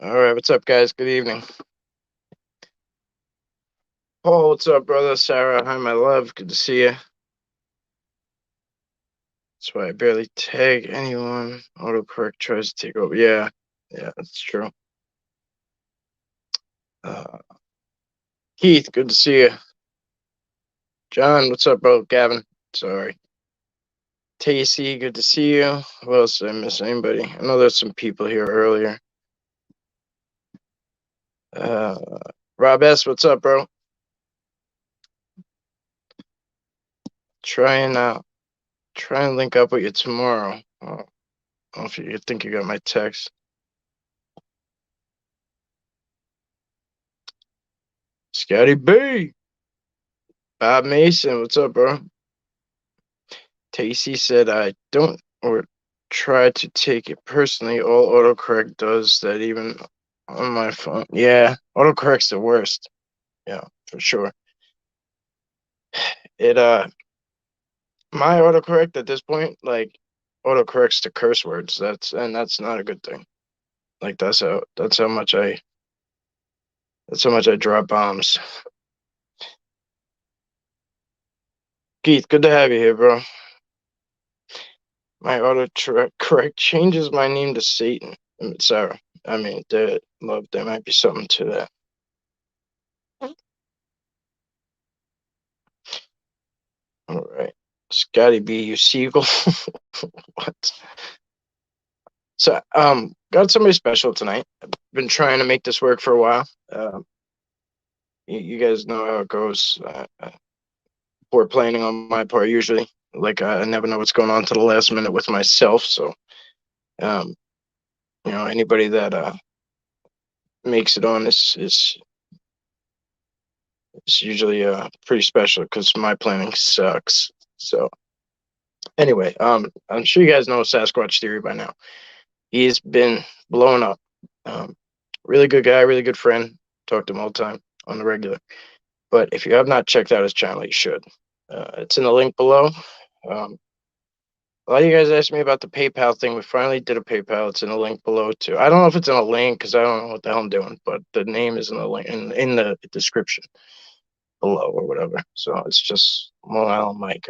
All right, what's up, guys? Good evening. Paul, what's up, brother? Sarah, hi, my love. Good to see you. That's why I barely tag anyone. Autocorrect tries to take over. Yeah, that's true. Uh, Keith, good to see you. John, what's up, bro? Gavin, sorry. Tacy, good to see you. Who else did I miss? Anybody? I know there's some people here earlier. Uh, Rob S, what's up, bro? Try and link up with you tomorrow. I don't know if you think you got my text. Scotty B. Bob Mason, what's up, bro? Tacy said, I don't or try to take it personally. All autocorrect does that, even on my phone. Yeah, autocorrect's the worst. Yeah, for sure. It my autocorrect at this point, like, autocorrects to curse words. That's not a good thing. Like that's how much I drop bombs. Keith, good to have you here, bro. My autocorrect changes my name to Satan. Sarah. I mean, love, there might be something to that. All right. Scotty B, you seagull. What? So, got somebody special tonight. I've been trying to make this work for a while. You guys know how it goes. Poor planning on my part usually. Like, I never know what's going on to the last minute with myself. So, um, anybody that makes it on is usually pretty special because my planning sucks. So, anyway, I'm sure you guys know Sasquatch theory by now. He's been blown up. Really good guy, really good friend. Talk to him all the time on the regular. But if you have not checked out his channel, you should. It's in the link below. A lot of you guys asked me about the PayPal thing. We finally did a PayPal. It's in the link below too. I don't know if it's in a link because I don't know what the hell I'm doing, but the name is in the link in the description below or whatever. So it's just Long Island Mike.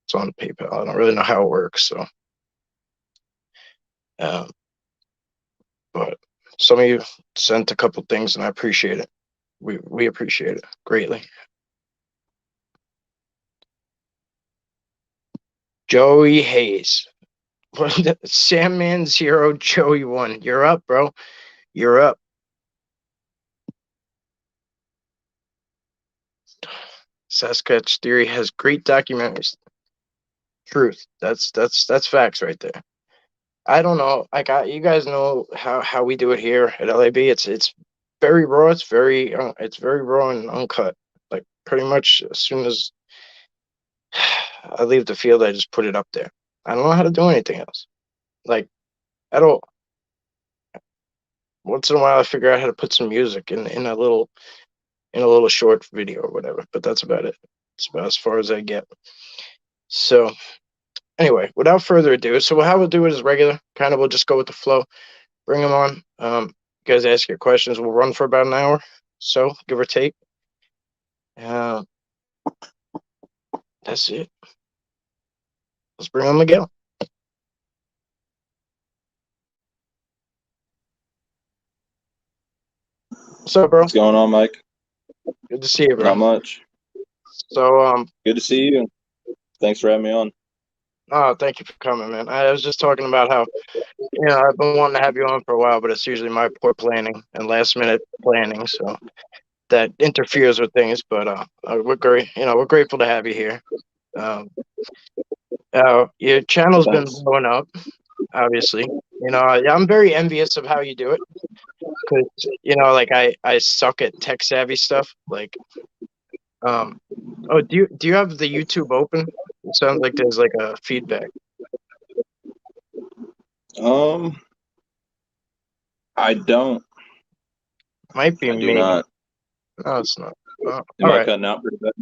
It's on PayPal. I don't really know how it works. So, um, but some of you sent a couple things, and I appreciate it. We appreciate it greatly. Joey Hayes. Sandman 0, Joey 1. You're up, bro. You're up. Sasquatch theory has great documentaries. Truth. That's facts right there. I don't know. You guys know how we do it here at LAB. It's very raw. It's very raw and uncut. Like, pretty much as soon as I leave the field, I just put it up there. I don't know how to do anything else. Like, at all. Once in a while, I figure out how to put some music in a little short video or whatever. But that's about it. It's about as far as I get. So anyway, without further ado, so how we'll do it is regular. Kind of, we'll just go with the flow. Bring them on. You guys ask your questions. We'll run for about an hour, so give or take. That's it. Let's bring on Miguel. What's up, bro? What's going on, Mike? Good to see you, bro. Not much. So, Good to see you. Thanks for having me on. oh, thank you for coming, man. I was just talking about how, I've been wanting to have you on for a while, but it's usually my poor planning and last minute planning, so that interferes with things. But we're great. We're grateful to have you here. Um, your channel's been Thanks. blowing up, obviously. I'm very envious of how you do it because like I suck at tech savvy stuff. Like, oh, do you have the YouTube open? It sounds like there's like a feedback. Um, I don't. Might be I do me. not. No, it's not. Oh, Am all I right. cutting out pretty bad?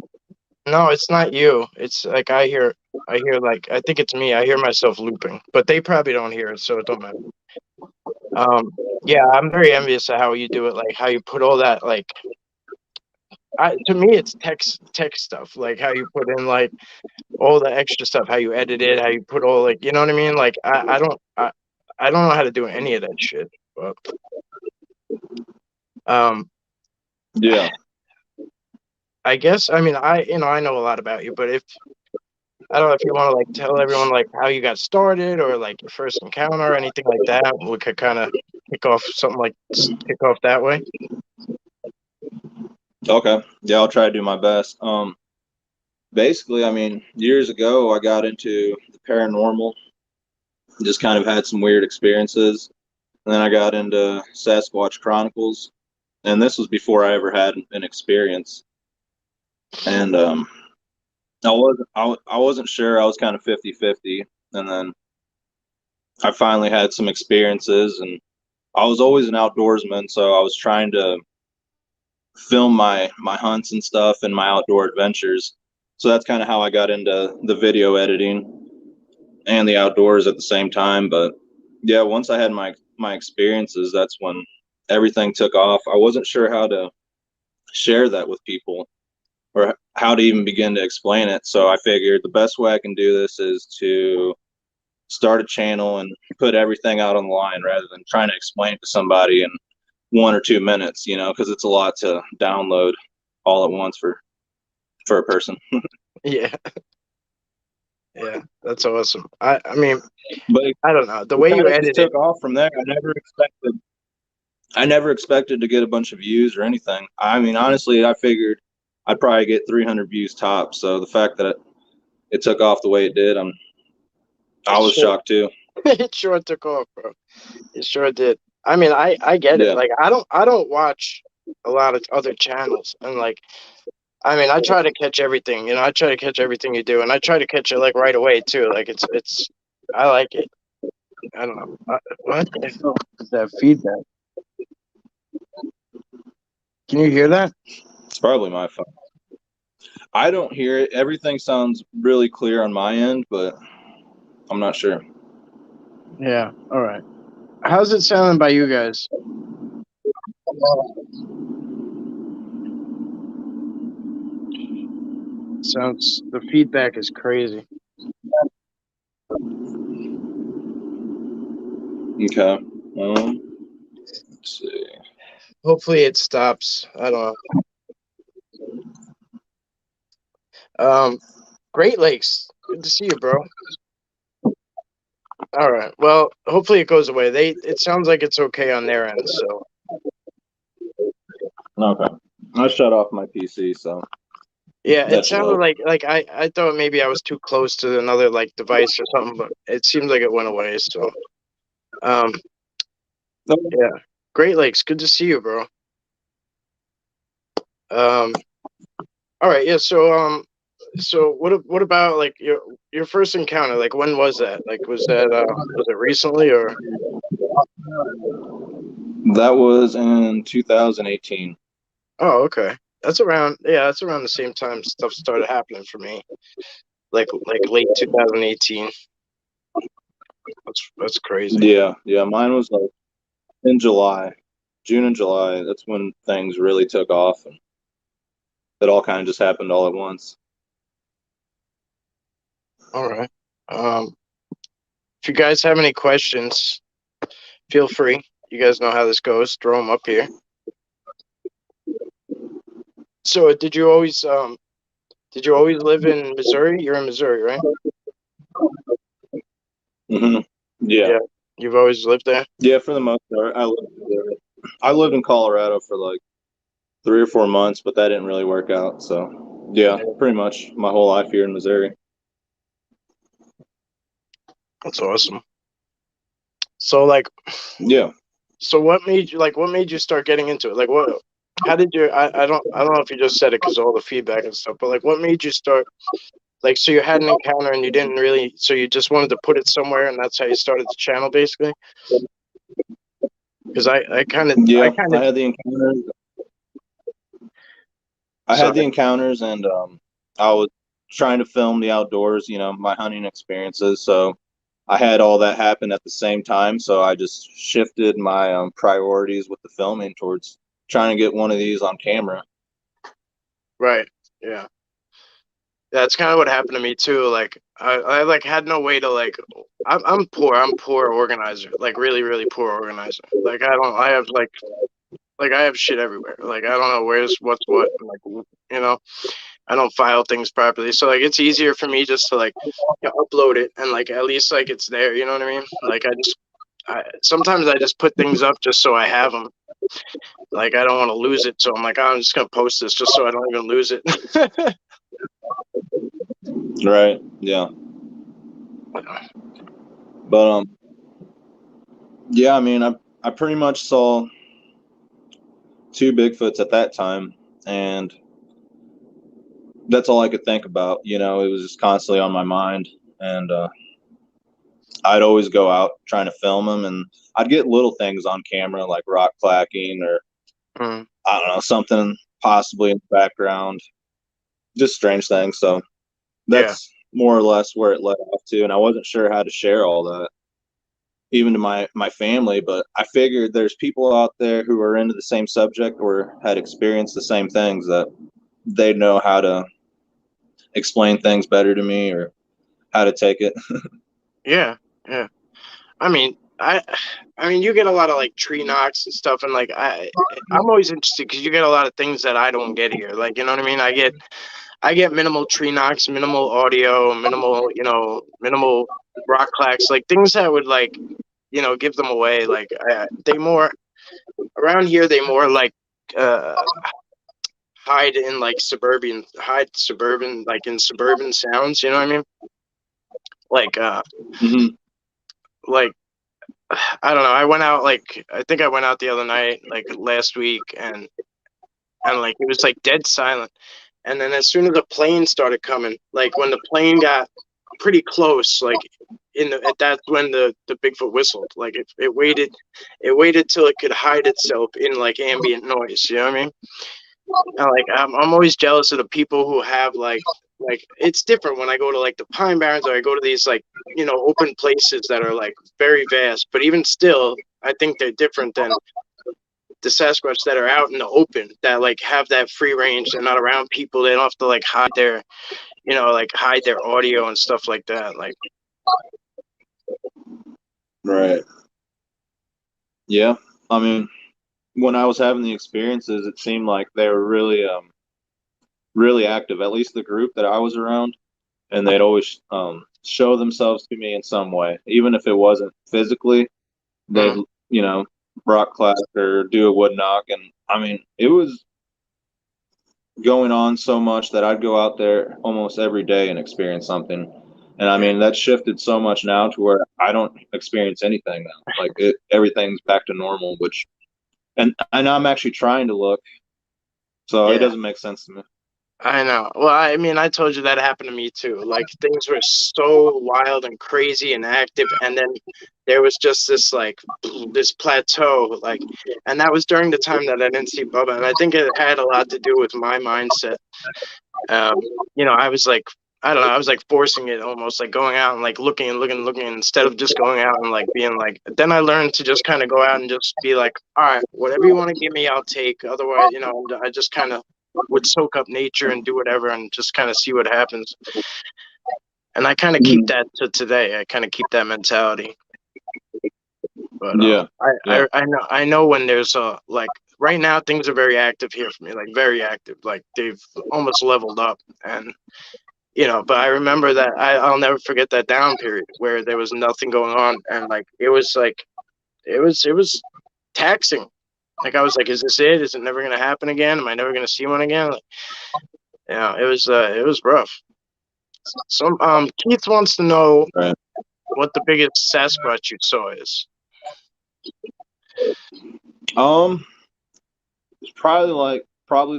No, it's not you. It's like like, I think it's me. I hear myself looping, but they probably don't hear it, so it don't matter. Um, Yeah, I'm very envious of how you do it. Like how you put all that like. To me, it's tech stuff. Like how you put in like all the extra stuff, how you edit it, how you put all like, you know what I mean? Like I don't know how to do any of that shit. But um, Yeah. I guess I mean I know a lot about you, but if I don't know if you want to like tell everyone like how you got started or like your first encounter or anything like that, we could kind of kick off something like kick off that way. Okay. Yeah, I'll try to do my best. Basically, I mean, years ago, I got into the paranormal. Just kind of had some weird experiences, and then I got into Sasquatch Chronicles, and this was before I ever had an experience. And I wasn't sure. I was kind of 50-50, and then I finally had some experiences, and I was always an outdoorsman, so I was trying to film my hunts and stuff and my outdoor adventures. So that's kind of how I got into the video editing and the outdoors at the same time. But yeah, once I had my experiences, that's when everything took off. I wasn't sure how to share that with people or how to even begin to explain it. So I figured the best way I can do this is to start a channel and put everything out on the line rather than trying to explain it to somebody in 1 or 2 minutes, because it's a lot to download all at once for a person. Yeah, yeah, that's awesome. I mean But I don't know the it way kind you of just edit it. took off from there. I never expected to get a bunch of views or anything. I mean, honestly, I figured I'd probably get 300 views top. So the fact that it took off the way it did, I It was sure shocked too. it sure took off, bro. It sure did. I mean, I get it. Yeah. Like I don't watch a lot of other channels, and like I mean, I try to catch everything. You know, I try to catch everything you do, and I try to catch it like right away too. Like it's I like it. I don't know what the hell is that feedback? Can you hear that? It's probably my phone. I don't hear it. Everything sounds really clear on my end, but I'm not sure. Yeah. All right. How's it sounding by you guys? Sounds the feedback is crazy. Okay. Let's see. Hopefully it stops. I don't know. Great Lakes. Good to see you, bro. All right. Well, hopefully it goes away. It sounds like it's okay on their end, so Okay. I shut off my PC, so yeah, it that should sounded help. like I thought maybe I was too close to another like device or something, but it seems like it went away, so um yeah. Great Lakes, good to see you, bro. Um all right, yeah, so what about like your first encounter? Like when was that? Like was it recently or That was in 2018. oh, okay. That's around the same time stuff started happening for me. Like late 2018. That's crazy. Yeah, yeah. Mine was like in July, June and July. That's when things really took off, and it all kind of just happened all at once. All right. If you guys have any questions, feel free. You guys know how this goes. Throw them up here. So, did you always live in Missouri? You're in Missouri, right? Hmm. Yeah, Yeah. You've always lived there? yeah. For the most part, I lived in Colorado for like 3 or 4 months, but that didn't really work out. So yeah, Yeah. pretty much my whole life here in Missouri. That's awesome. So, like, Yeah. so what made you start getting into it? Like, how did you, I don't know if you just said it because of all the feedback and stuff, but like, what made you start, like, so you had an encounter and you didn't really, so you just wanted to put it somewhere and that's how you started the channel basically? Because I Yeah, kind of, I had the sorry. encounters, and I was trying to film the outdoors. My hunting experiences. So I had all that happen at the same time, so I just shifted my priorities with the filming towards trying to get one of these on camera. Right. Yeah. That's kind of what happened to me too. Like I like had no way to like. I'm poor. I'm poor organizer. Like really, really poor organizer. Like I don't. I have like I have shit everywhere. Like I don't know where's what's what. Like you know, I don't file things properly. So like it's easier for me just to like upload it and like at least like it's there. You know what I mean? Like sometimes I just put things up just so I have them. Like I don't want to lose it, so I'm like, oh, I'm just gonna post this just so I don't even lose it. Right. Yeah. But yeah, I mean, I pretty much saw two Bigfoots at that time, and that's all I could think about. You know, it was just constantly on my mind, and I'd always go out trying to film them, and I'd get little things on camera like rock clacking or Mm, I don't know, something possibly in the background, just strange things. So yeah, that's more or less where it led off to, and I wasn't sure how to share all that even to my family, but I figured there's people out there who are into the same subject or had experienced the same things that they know how to explain things better to me or how to take it. yeah, yeah. I mean, I mean, you get a lot of like tree knocks and stuff, and like I'm always interested because you get a lot of things that I don't get here. Like, you know what I mean? I get minimal tree knocks, minimal audio, minimal, you know, minimal rock clacks, like things that would like, you know, give them away. Like, they more around here, they more like uh hide in like suburban, like in suburban sounds. You know what I mean? Like, Hmm. like I don't know. I went out like I think I went out the other night, like last week, and like it was like dead silent. And then as soon as the plane started coming, like when the plane got pretty close, like that's when the Bigfoot whistled. Like it waited till it could hide itself in like ambient noise. You know what I mean? And like I'm always jealous of the people who have like it's different when I go to like the Pine Barrens or I go to these like you know open places that are like very vast. But even still, I think they're different than the Sasquatch that are out in the open that like have that free range. They're not around people. They don't have to like hide their you know like hide their audio and stuff like that. Like Right. Yeah. I mean, when I was having the experiences, it seemed like they were really active, at least the group that I was around, and they'd always show themselves to me in some way, even if it wasn't physically. They'd, mm, you know, rock clack or do a wood knock, and I mean, it was going on so much that I'd go out there almost every day and experience something. And I yeah, mean, that shifted so much now to where I don't experience anything now. Like everything's back to normal, which, and I'm actually trying to look, so it yeah. doesn't make sense to me. I know. Well, I mean, I told you that happened to me too. Like things were so wild and crazy and active, and then there was just this like this plateau, like, and that was during the time that I didn't see Bubba, and I think it had a lot to do with my mindset. You know, I was like, I don't know, I was like forcing it almost, like going out and like looking and looking and looking instead of just going out and like being like. Then I learned to just kind of go out and just be like, all right, whatever you want to give me, I'll take. Otherwise, you know, I just kind of would soak up nature and do whatever and just kind of see what happens. And I kind of keep Mhm. that to today. I kind of keep that mentality. But Yeah, yeah, I know when there's like right now things are very active here for me, like very active. Like they've almost leveled up, and you know. But I remember that I'll never forget that down period where there was nothing going on, and like it was taxing. Like I was like, is this it? Is it never gonna happen again? Am I never gonna see one again? Like, yeah, it was rough. Some Keith wants to know right. what the biggest Sasquatch you saw is. Um, it's probably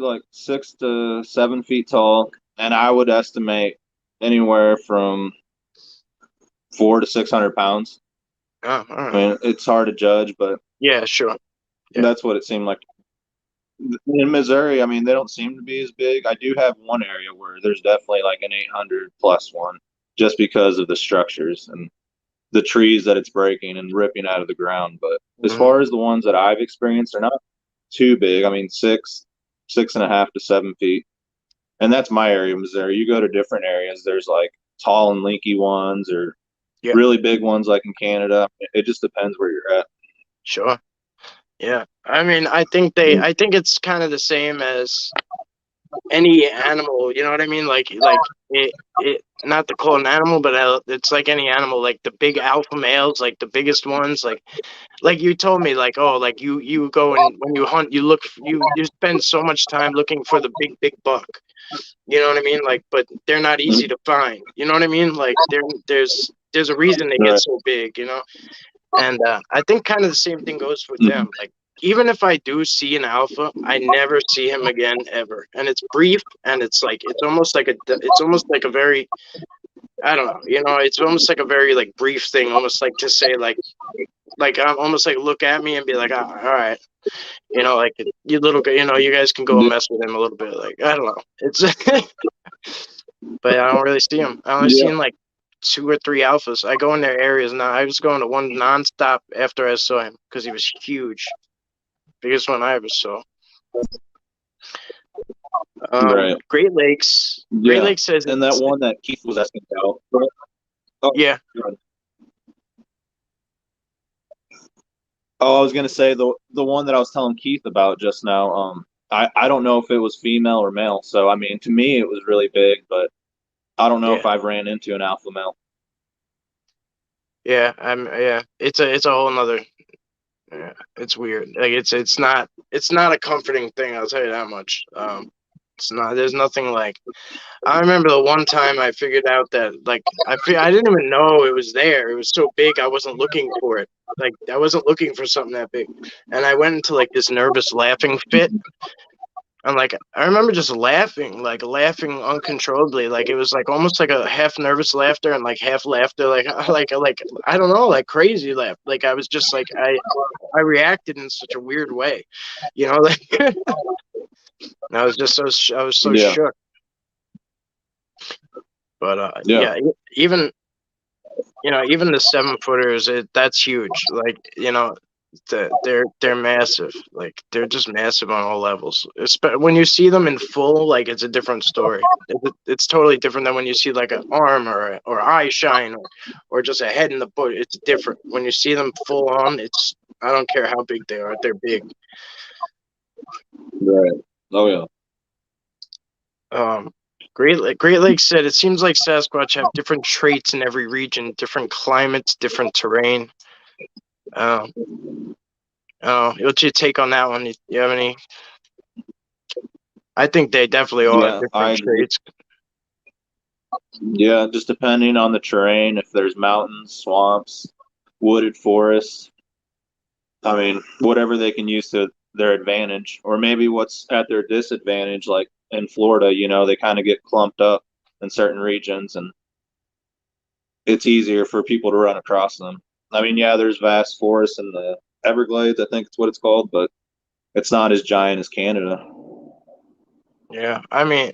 like 6 to 7 feet tall, and I would estimate anywhere from 400 to 600 pounds. Oh, all I right. mean, it's hard to judge, but Yeah, sure. Yeah. that's what it seemed like. In Missouri, I mean, they don't seem to be as big. I do have one area where there's definitely like an 800 plus one, just because of the structures, and the trees that it's breaking and ripping out of the ground. But as Mhm. far as the ones that I've experienced, they're not too big. I mean, 6.5 to 7 feet. And that's my area of Missouri. You go to different areas, there's like tall and lanky ones or Yeah, really big ones like in Canada. It just depends where you're at. sure. Yeah. I mean, I think it's kind of the same as any animal, you know what I mean? Like it not to call it an animal, but it's like any animal, like the big alpha males, like the biggest ones, like you told me, like, oh, like you go and when you hunt, you look, you spend so much time looking for the big buck. You know what I mean? Like, but they're not easy to find. You know what I mean? Like, there's a reason they get Right. so big. You know, and I think kind of the same thing goes with them. Mhm. Like, even if I do see an alpha, I never see him again ever, and it's brief, and it's like it's almost like a very, I don't know, you know, it's almost like a very like brief thing, almost like to say like I'm almost like look at me and be like, all right, you know, like you little, you know, you guys can go and Yeah. mess with him a little bit. Like I don't know, it's but I don't really see them. I only Yeah. seen like 2 or 3 alphas. I go in their areas now. I was going to one nonstop after I saw him because he was huge, biggest one I ever saw. Right. Great Lakes. Great Yeah. Lakes says And that it's one that Keith was asking about. Oh, yeah, good. Oh, I was gonna say the one that I was telling Keith about just now. I don't know if it was female or male. So I mean, to me, it was really big, but I don't know yeah, if I've ran into an alpha male. yeah. Yeah. It's a whole nother. Yeah, it's weird. Like it's not a comforting thing. I'll tell you that much. It's not. There's nothing like. I remember the one time I figured out that like I didn't even know it was there. It was so big I wasn't looking for it. Like I wasn't looking for something that big, and I went into like this nervous laughing fit. And like I remember just laughing, like laughing uncontrollably. Like it was like almost like a half nervous laughter and like half laughter, like like I don't know, like crazy laugh. Like I was just like I reacted in such a weird way, you know. Like I was just I was so Yeah. shook. But Yeah. yeah, even even the 7 footers, that's huge. Like they're massive. Like they're just massive on all levels. When you see them in full, like it's a different story. It's totally different than when you see like an arm or eye shine or just a head in the bush. It's different when you see them full on. It's I don't care how big they are. They're big. Right. Oh yeah. Great Lakes said it seems like Sasquatch have different traits in every region, different climates, different terrain. Um, what's your take on that one? You have any? I think they definitely all have Yeah. I different agree. traits. Yeah. Just depending on the terrain, if there's mountains, swamps, wooded forests. I mean, whatever they can use to their advantage, or maybe what's at their disadvantage, like in Florida, they kind of get clumped up in certain regions and it's easier for people to run across them. I mean, yeah, there's vast forests in the Everglades, I think it's what it's called, but it's not as giant as Canada. Yeah, I mean,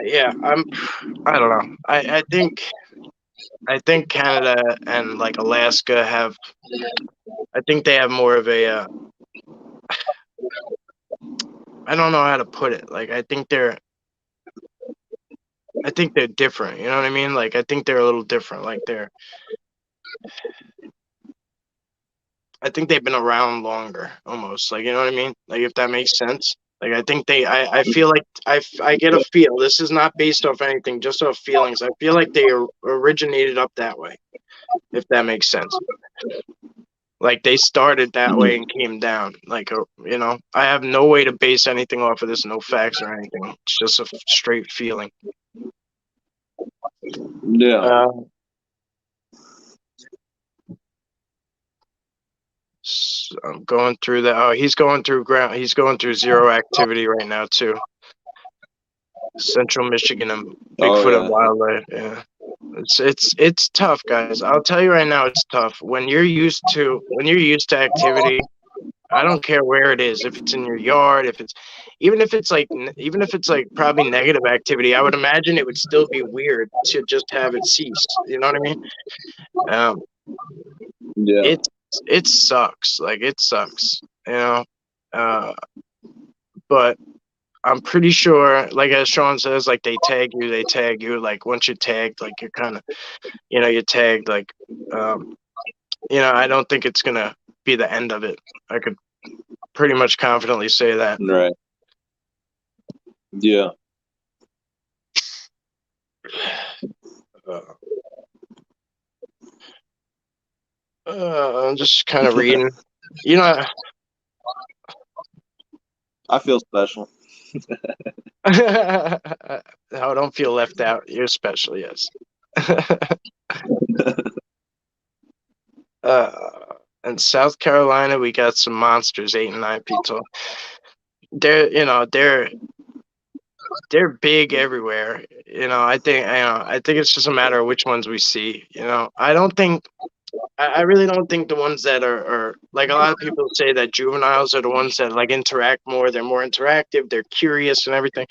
yeah, I don't know. I think Canada and like Alaska have. I think they have more of a. I don't know how to put it. Like I think they're. I think they're different. You know what I mean? Like I think they're a little different. Like they're. I think they've been around longer, almost. Like you know what I mean? Like if that makes sense. Like I think they. I feel like I get a feel. This is not based off anything, just off feelings. I feel like they originated up that way. If that makes sense. Like they started that way and came down. Like I have no way to base anything off of this, no facts or anything. It's just a straight feeling. Yeah. Uh, I'm going through that. Oh, he's going through ground. He's going through zero activity right now too. Central Michigan and Oh Bigfoot and yeah. wildlife. Yeah, it's tough, guys. I'll tell you right now, it's tough when you're used to activity. I don't care where it is. If it's in your yard, if it's even if it's like probably negative activity, I would imagine it would still be weird to just have it cease. You know what I mean? Um, Yeah. it it sucks. Like it sucks. You know. Uh, but I'm pretty sure, like as Sean says, like they tag you. Like once you're tagged, like you're kind of, you're tagged. Like, I don't think it's gonna be the end of it. I could pretty much confidently say that. Right. Yeah. Uh, I'm just kind of reading. You know, I feel special. no, don't feel left out. You're special, yes. In South Carolina, we got some monsters, 8 and 9 feet tall. They're big everywhere. I think it's just a matter of which ones we see. I really don't think the ones that are like a lot of people say that juveniles are the ones that like interact more. They're more interactive. They're curious and everything.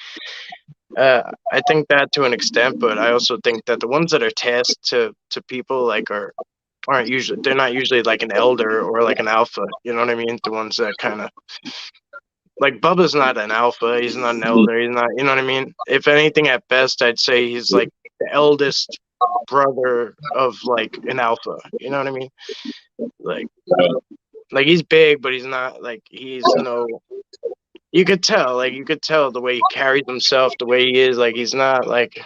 I think that to an extent, but I also think that the ones that are tasked to people like they're not usually like an elder or like an alpha. You know what I mean? The ones that kind of like Bubba's not an alpha. He's not an elder. He's not. You know what I mean? If anything, at best, I'd say he's like the eldest brother of like an alpha. You know what I mean? Like he's big, but he's not like he's no. You could tell, the way he carries himself, the way he is. Like he's not like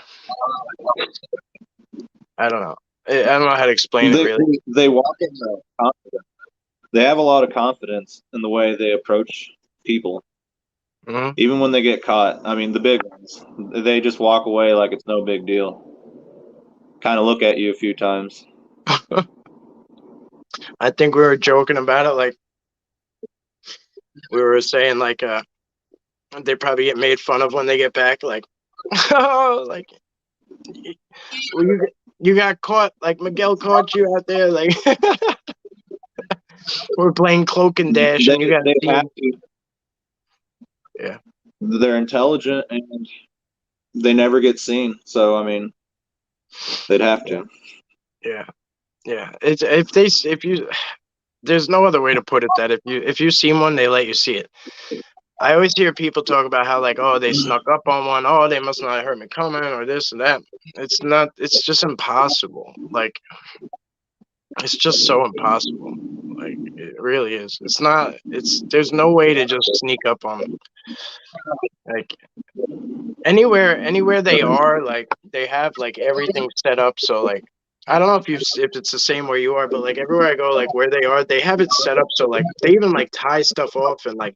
I don't know. I don't know how to explain it really. They walk in the confidence. They have a lot of confidence in the way they approach people. Mm-hmm. Even when they get caught, I mean, the big ones, they just walk away like it's no big deal. Kind of look at you a few times. I think we were joking about it, like we were saying, like they probably get made fun of when they get back, like oh, like well, you got caught, like Miguel caught you out there, like we're playing cloak and dash, and you got They have seen. to. Yeah, They're intelligent and they never get seen. So I mean, they'd have to. yeah, yeah. It's if you there's no other way to put it that if you see one, they let you see it. I always hear people talk about how like, oh, they snuck up on one, oh, they must not have heard me coming, or this and that. It's not. It's just impossible. Like it's just so impossible. Like it really is. It's not. There's no way to just sneak up on them. Like anywhere they are, like they have like everything set up. So like I don't know if it's the same where you are, but like everywhere I go, like where they are, they have it set up so like they even like tie stuff off and like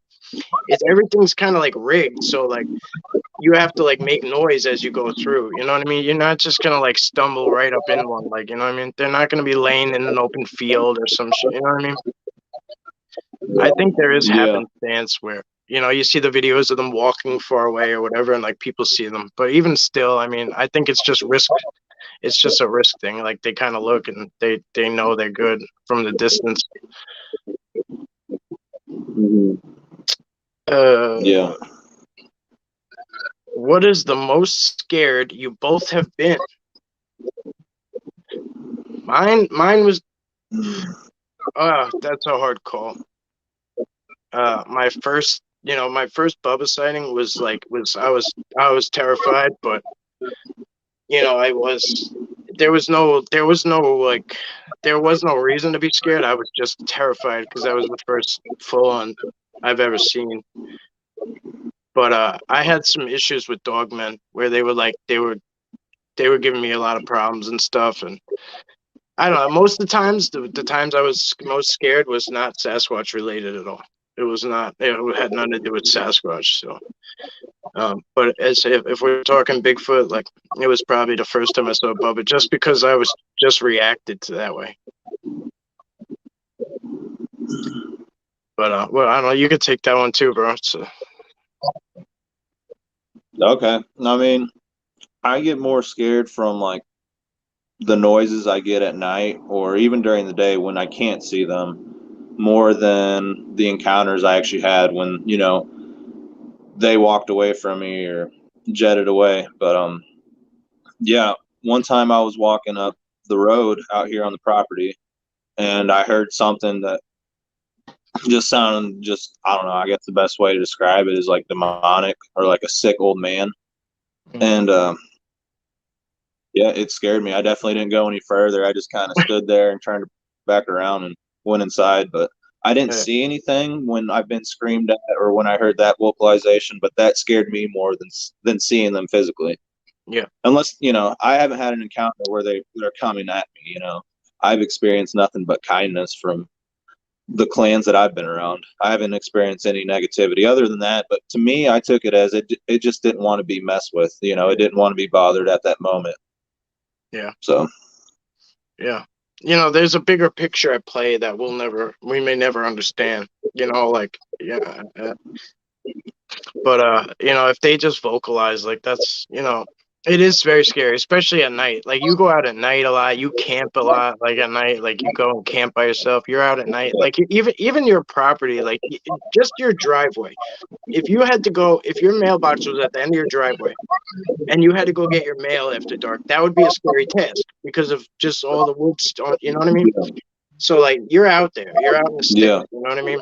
everything's kind of like rigged. So like you have to like make noise as you go through. You know what I mean? You're not just gonna like stumble right up in one. Like, you know what I mean? They're not gonna be laying in an open field or some shit. You know what I mean? I think there is Yeah. happenstance where you see the videos of them walking far away or whatever, and like people see them. But even still, I mean, I think it's just risk. It's just a risk thing. Like they kind of look and they know they're good from the distance. Yeah. What is the most scared you both have been? Mine was. That's a hard call. My first Bubba sighting was I was terrified, but I was there was no reason to be scared. I was just terrified because that was the first full on I've ever seen. But I had some issues with dogmen where they were giving me a lot of problems and stuff, and I don't know. Most of the times, the times I was most scared was not Sasquatch related at all. It was not. It had nothing to do with Sasquatch. So, but as if we're talking Bigfoot, like it was probably the first time I saw Bubba, just because I was just reacted to that way. But well, I don't know. You could take that one too, bro. So. Okay. I mean, I get more scared from like the noises I get at night or even during the day when I can't see them. more than the encounters I actually had when, they walked away from me or jetted away. But yeah, one time I was walking up the road out here on the property, and I heard something that just sounded I don't know, I guess the best way to describe it is like demonic or like a sick old man. And yeah, it scared me. I definitely didn't go any further. I just kind of stood there and turned back around and went inside. But I didn't Yeah. see anything when I've been screamed at or when I heard that vocalization. But that scared me more than seeing them physically. Yeah. Unless I haven't had an encounter where they're coming at me. I've experienced nothing but kindness from the clans that I've been around. I haven't experienced any negativity other than that. But to me, I took it as it just didn't want to be messed with. It didn't want to be bothered at that moment. Yeah. So. Yeah. There's a bigger picture at play that we may never understand, like, yeah. But, if they just vocalize, like, that's, it is very scary, especially at night. Like, you go out at night a lot, you camp a lot, like, at night, like, you go and camp by yourself, you're out at night, like, even your property, like, just your driveway. If your mailbox was at the end of your driveway, and you had to go get your mail after dark, that would be a scary task because of just all the woods. You know what I mean? So like you're out there, you're out in the sticks. Yeah. You know what I mean?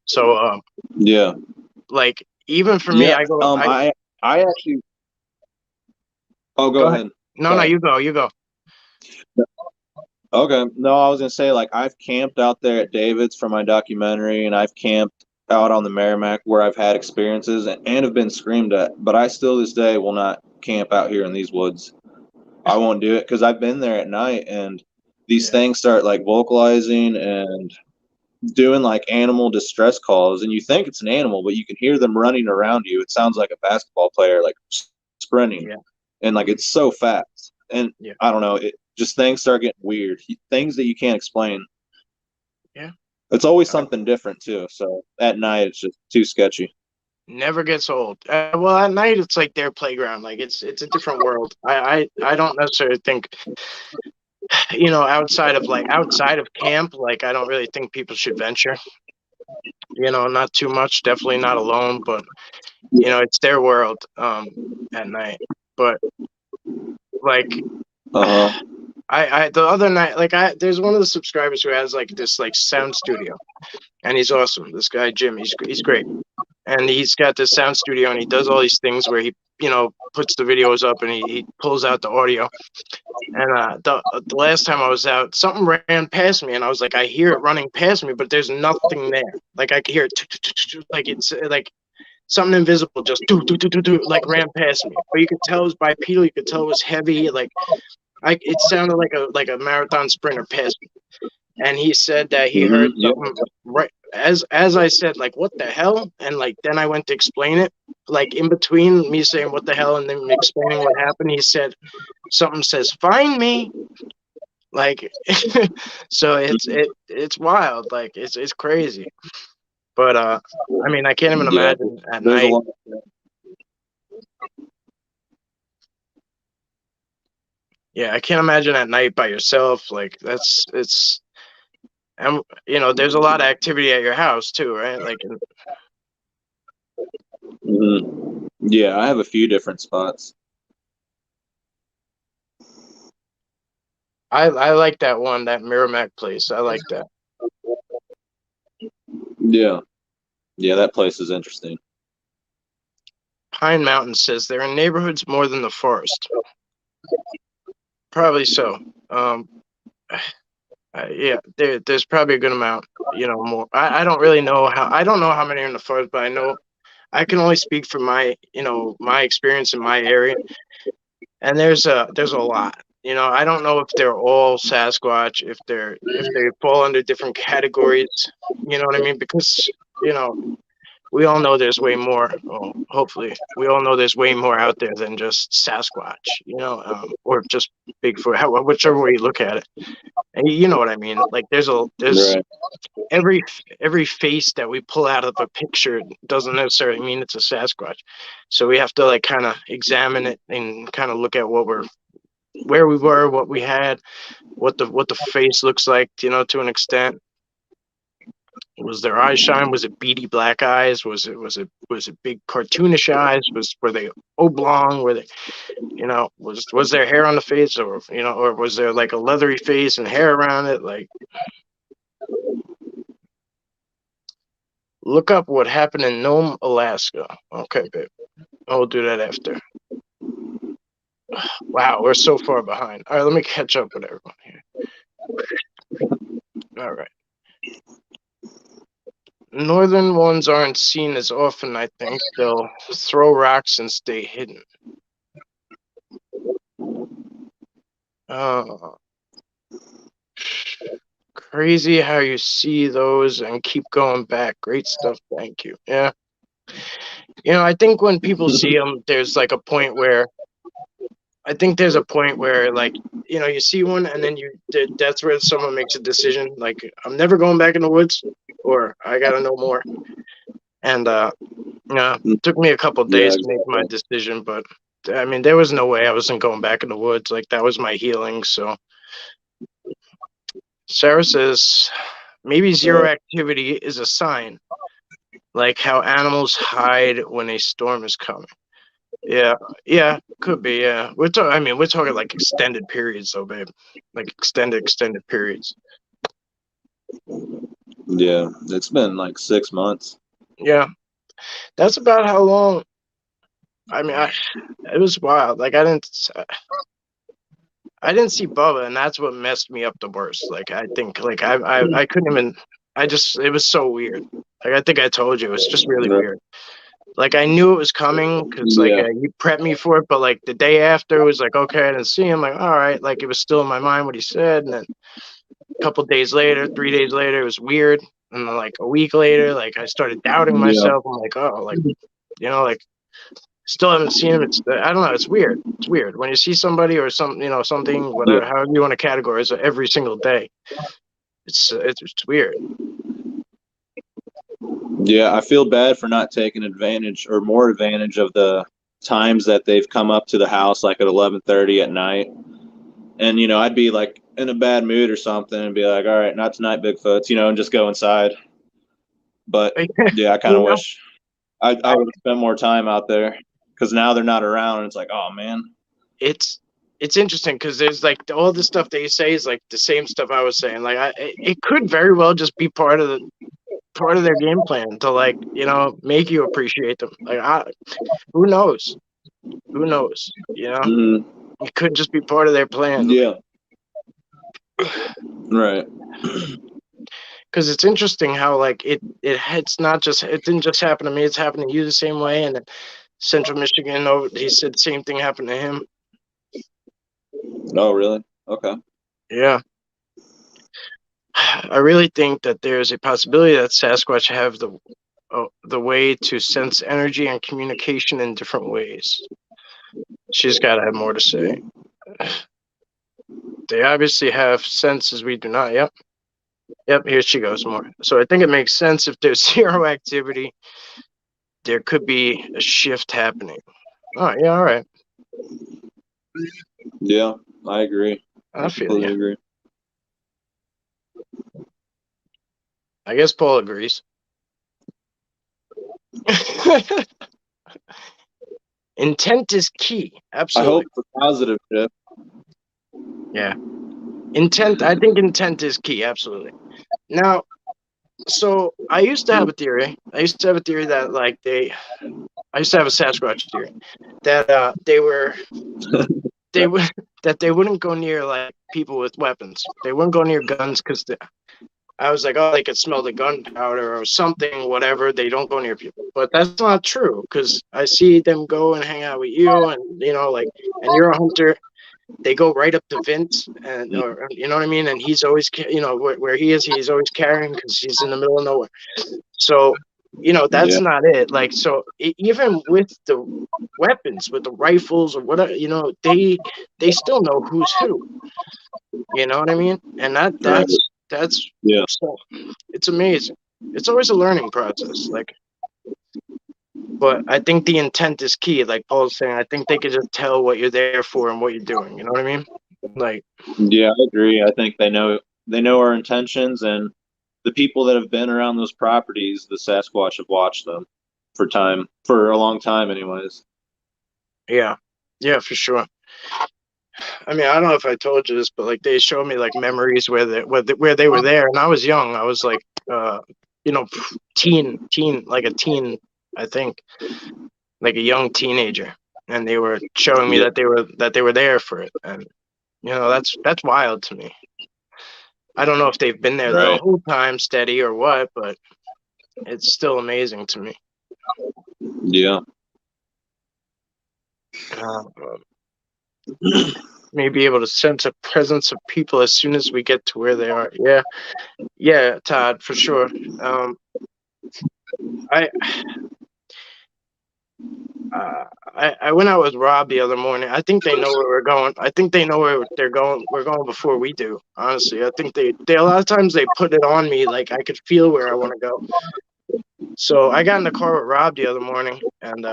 So Yeah. like even for me, Yeah. I go. I actually. Oh, go ahead. No, Sorry. no, you go. Okay. No, I was gonna say like I've camped out there at David's for my documentary, and I've camped out on the Merrimack where I've had experiences and have been screamed at, but I still this day will not camp out here in these woods. I won't do it because I've been there at night and these things start like vocalizing and doing like animal distress calls, and you think it's an animal, but you can hear them running around you. It sounds like a basketball player like sprinting, and like it's so fast. And I don't know, it just things start getting weird. Things that you can't explain. Yeah. It's always something different too. So at night, it's just too sketchy. Never gets old. Well, at night it's like their playground. Like it's a different world. I don't necessarily think, outside of camp, like I don't really think people should venture. Not too much. Definitely not alone, but it's their world at night. But like I the other night, like there's one of the subscribers who has like this like sound studio, and he's awesome. This guy Jim, he's great, and he's got this sound studio, and he does all these things where he puts the videos up and he pulls out the audio. And the last time I was out, something ran past me, and I was like, I hear it running past me, but there's nothing there. Like I could hear it, like it's like something invisible just like ran past me. But you could tell it was bipedal. You could tell it was heavy. Like it sounded like a marathon sprinter past me. And he said that he heard something right as I said, like, what the hell? And like then I went to explain it. Like in between me saying what the hell and then explaining what happened, he said something says, "Find me." Like so it's wild. Like it's crazy. But I mean, I can't even imagine at night. Yeah, I can't imagine at night by yourself. Like it's and there's a lot of activity at your house too, right? Like yeah, I have a few different spots. I like that one, that Merrimack place. I like that. Yeah. Yeah, that place is interesting. Pine Mountain says they're in neighborhoods more than the forest. Probably so. Yeah, there's probably a good amount, more. I don't really know I don't know how many are in the forest, but I know I can only speak for my, my experience in my area. And there's a lot. I don't know if they're all Sasquatch, if they fall under different categories. You know what I mean? Because we all know there's way more. Well, hopefully, we all know there's way more out there than just Sasquatch. Or just Bigfoot, whichever way you look at it. And you know what I mean? Like there's Right. every face that we pull out of a picture doesn't necessarily mean it's a Sasquatch. So we have to like kind of examine it and kind of look at where we were, what we had, what the face looks like, to an extent. Was their eyes shine? Was it beady black eyes? Was it big cartoonish eyes? Were they oblong? Were they, was there hair on the face, or or was there like a leathery face and hair around it? Like, look up what happened in Nome, Alaska. Okay, babe. We'll do that after. Wow, we're so far behind. All right, let me catch up with everyone here. All right. Northern ones aren't seen as often, I think. They'll throw rocks and stay hidden. Crazy how you see those and keep going back. Great stuff. Thank you. Yeah. I think when people see them, there's like a point where like, you see one and then that's where someone makes a decision. Like, I'm never going back in the woods, or I got to know more. And, it took me a couple of days to make my decision, but I mean, there was no way I wasn't going back in the woods. Like, that was my healing. So Sarah says, maybe zero activity is a sign, like how animals hide when a storm is coming. Yeah, could be. Yeah, we're talking like extended periods, though, babe. Like extended periods. Yeah, it's been like 6 months. Yeah, that's about how long. I mean, it was wild. Like, I didn't see Bubba, and that's what messed me up the worst. Like, I think, like, I couldn't even. It was so weird. Like, I think I told you, it was just really weird. Like, I knew it was coming because, like, he prepped me for it. But, like, the day after, it was like, okay, I didn't see him. Like, all right. Like, it was still in my mind what he said. And then a couple days later, 3 days later, it was weird. And then, like, a week later, like, I started doubting myself. I'm like, oh, like, like, still haven't seen him. I don't know. It's weird. It's weird when you see somebody or something, whatever, however you want to categorize it, every single day. It's weird. Yeah, I feel bad for not taking advantage or more advantage of the times that they've come up to the house, like at 11:30 at night. And, I'd be like in a bad mood or something and be like, all right, not tonight, Bigfoots, and just go inside. But yeah, I kind of wish I would have spent more time out there, because now they're not around. And it's like, oh man. It's interesting because there's like all the stuff that you say is like the same stuff I was saying. Like, it could very well just be part of their game plan to, like, make you appreciate them. Like, who knows? Who knows? Mm-hmm. It could just be part of their plan. Yeah. Right. Because it's interesting how, like, it didn't just happen to me. It's happened to you the same way. And then Central Michigan, he said the same thing happened to him. Oh, really? Okay. Yeah. I really think that there's a possibility that Sasquatch have the way to sense energy and communication in different ways. She's got to have more to say. They obviously have senses we do not. Yep, here she goes more. So I think it makes sense if there's zero activity, there could be a shift happening. Oh, yeah, all right. Yeah, I agree. I feel you. Agree. I guess Paul agrees. Intent is key. Absolutely. I hope for positive shift. Yeah. I think intent is key. Absolutely. Now, so I used to have a theory. That, like, I used to have a Sasquatch theory that they wouldn't go near, like, people with weapons. They wouldn't go near guns because I was like, oh, they could smell the gunpowder or something, whatever. They don't go near people. But that's not true, because I see them go and hang out with you, and, and you're a hunter. They go right up to Vince, and, or, you know what I mean? And he's always, where he is, he's always carrying because he's in the middle of nowhere. So, that's not it. Like, so even with the weapons, with the rifles or whatever, they still know who's who. You know what I mean? And that's yeah. So it's amazing. It's always a learning process. Like, but I think the intent is key. Like Paul's saying, I think they could just tell what you're there for and what you're doing. You know what I mean? Like, yeah, I agree. I think they know our intentions, and the people that have been around those properties, the Sasquatch have watched them for a long time, anyways. Yeah, yeah, for sure. I mean, I don't know if I told you this, but like they showed me like memories where they were there, and I was young. I was like, you know, teen, like a teen, I think, like a young teenager, and they were showing me Yeah. that they were there for it, and you know, that's wild to me. I don't know if they've been there the Right. whole time steady or what, but it's still amazing to me. Yeah. Uh, Maybe able to sense a presence of people as soon as we get to where they are. Yeah, yeah, Todd, for sure. I, I went out with Rob the other morning. I think they know where we're going. I think they know where they're going. We're going before we do. Honestly, I think they a lot of times they put it on me. Like I could feel where I want to go. So I got in the car with Rob the other morning, and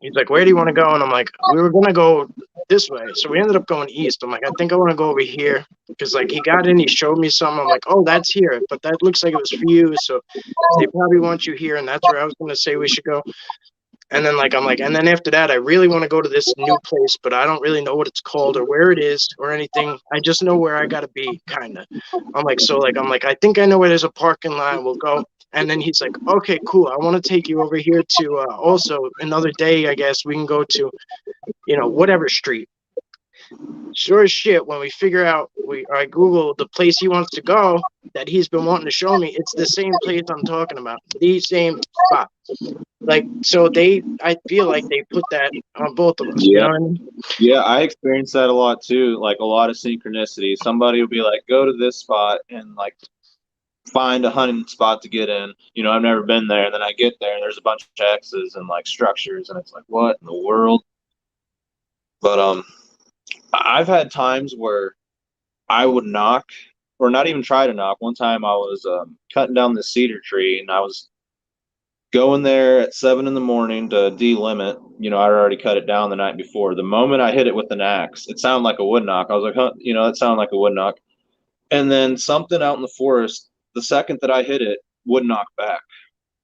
he's like, "Where do you want to go?" And I'm like, "We were gonna go this way." So we ended up going east. I'm like, "I think I want to go over here," because like he got in, he showed me something. I'm like, "Oh, that's here," but that looks like it was for you. So they probably want you here, and that's where I was gonna say we should go. And then like I'm like, and then after that, I really want to go to this new place, but I don't really know what it's called or where it is or anything. I just know where I gotta be, kind of. I'm like, I think I know where there's a parking lot. We'll go. And then he's like, okay, cool. I want to take you over here to also another day. I guess we can go to, you know, whatever street. Sure as shit, when we figure out, I Google the place he wants to go that he's been wanting to show me. It's the same place I'm talking about, the same spot. Like, so I feel like they put that on both of us. You know Yeah. what I mean? Yeah, I experience that a lot too. Like a lot of synchronicity. Somebody will be like, "Go to this spot," and like find a hunting spot to get in. I've never been there, and then I get there, and there's a bunch of X's and like structures, and it's like, what in the world? But I've had times where I would knock, or not even try to knock. One time I was cutting down this cedar tree, and I was going there at 7 in the morning to delimit. I'd already cut it down the night before. The moment I hit it with an axe, it sounded like a wood knock. I was like, huh, that sounded like a wood knock. And then something out in the forest, the second that I hit it, would knock back.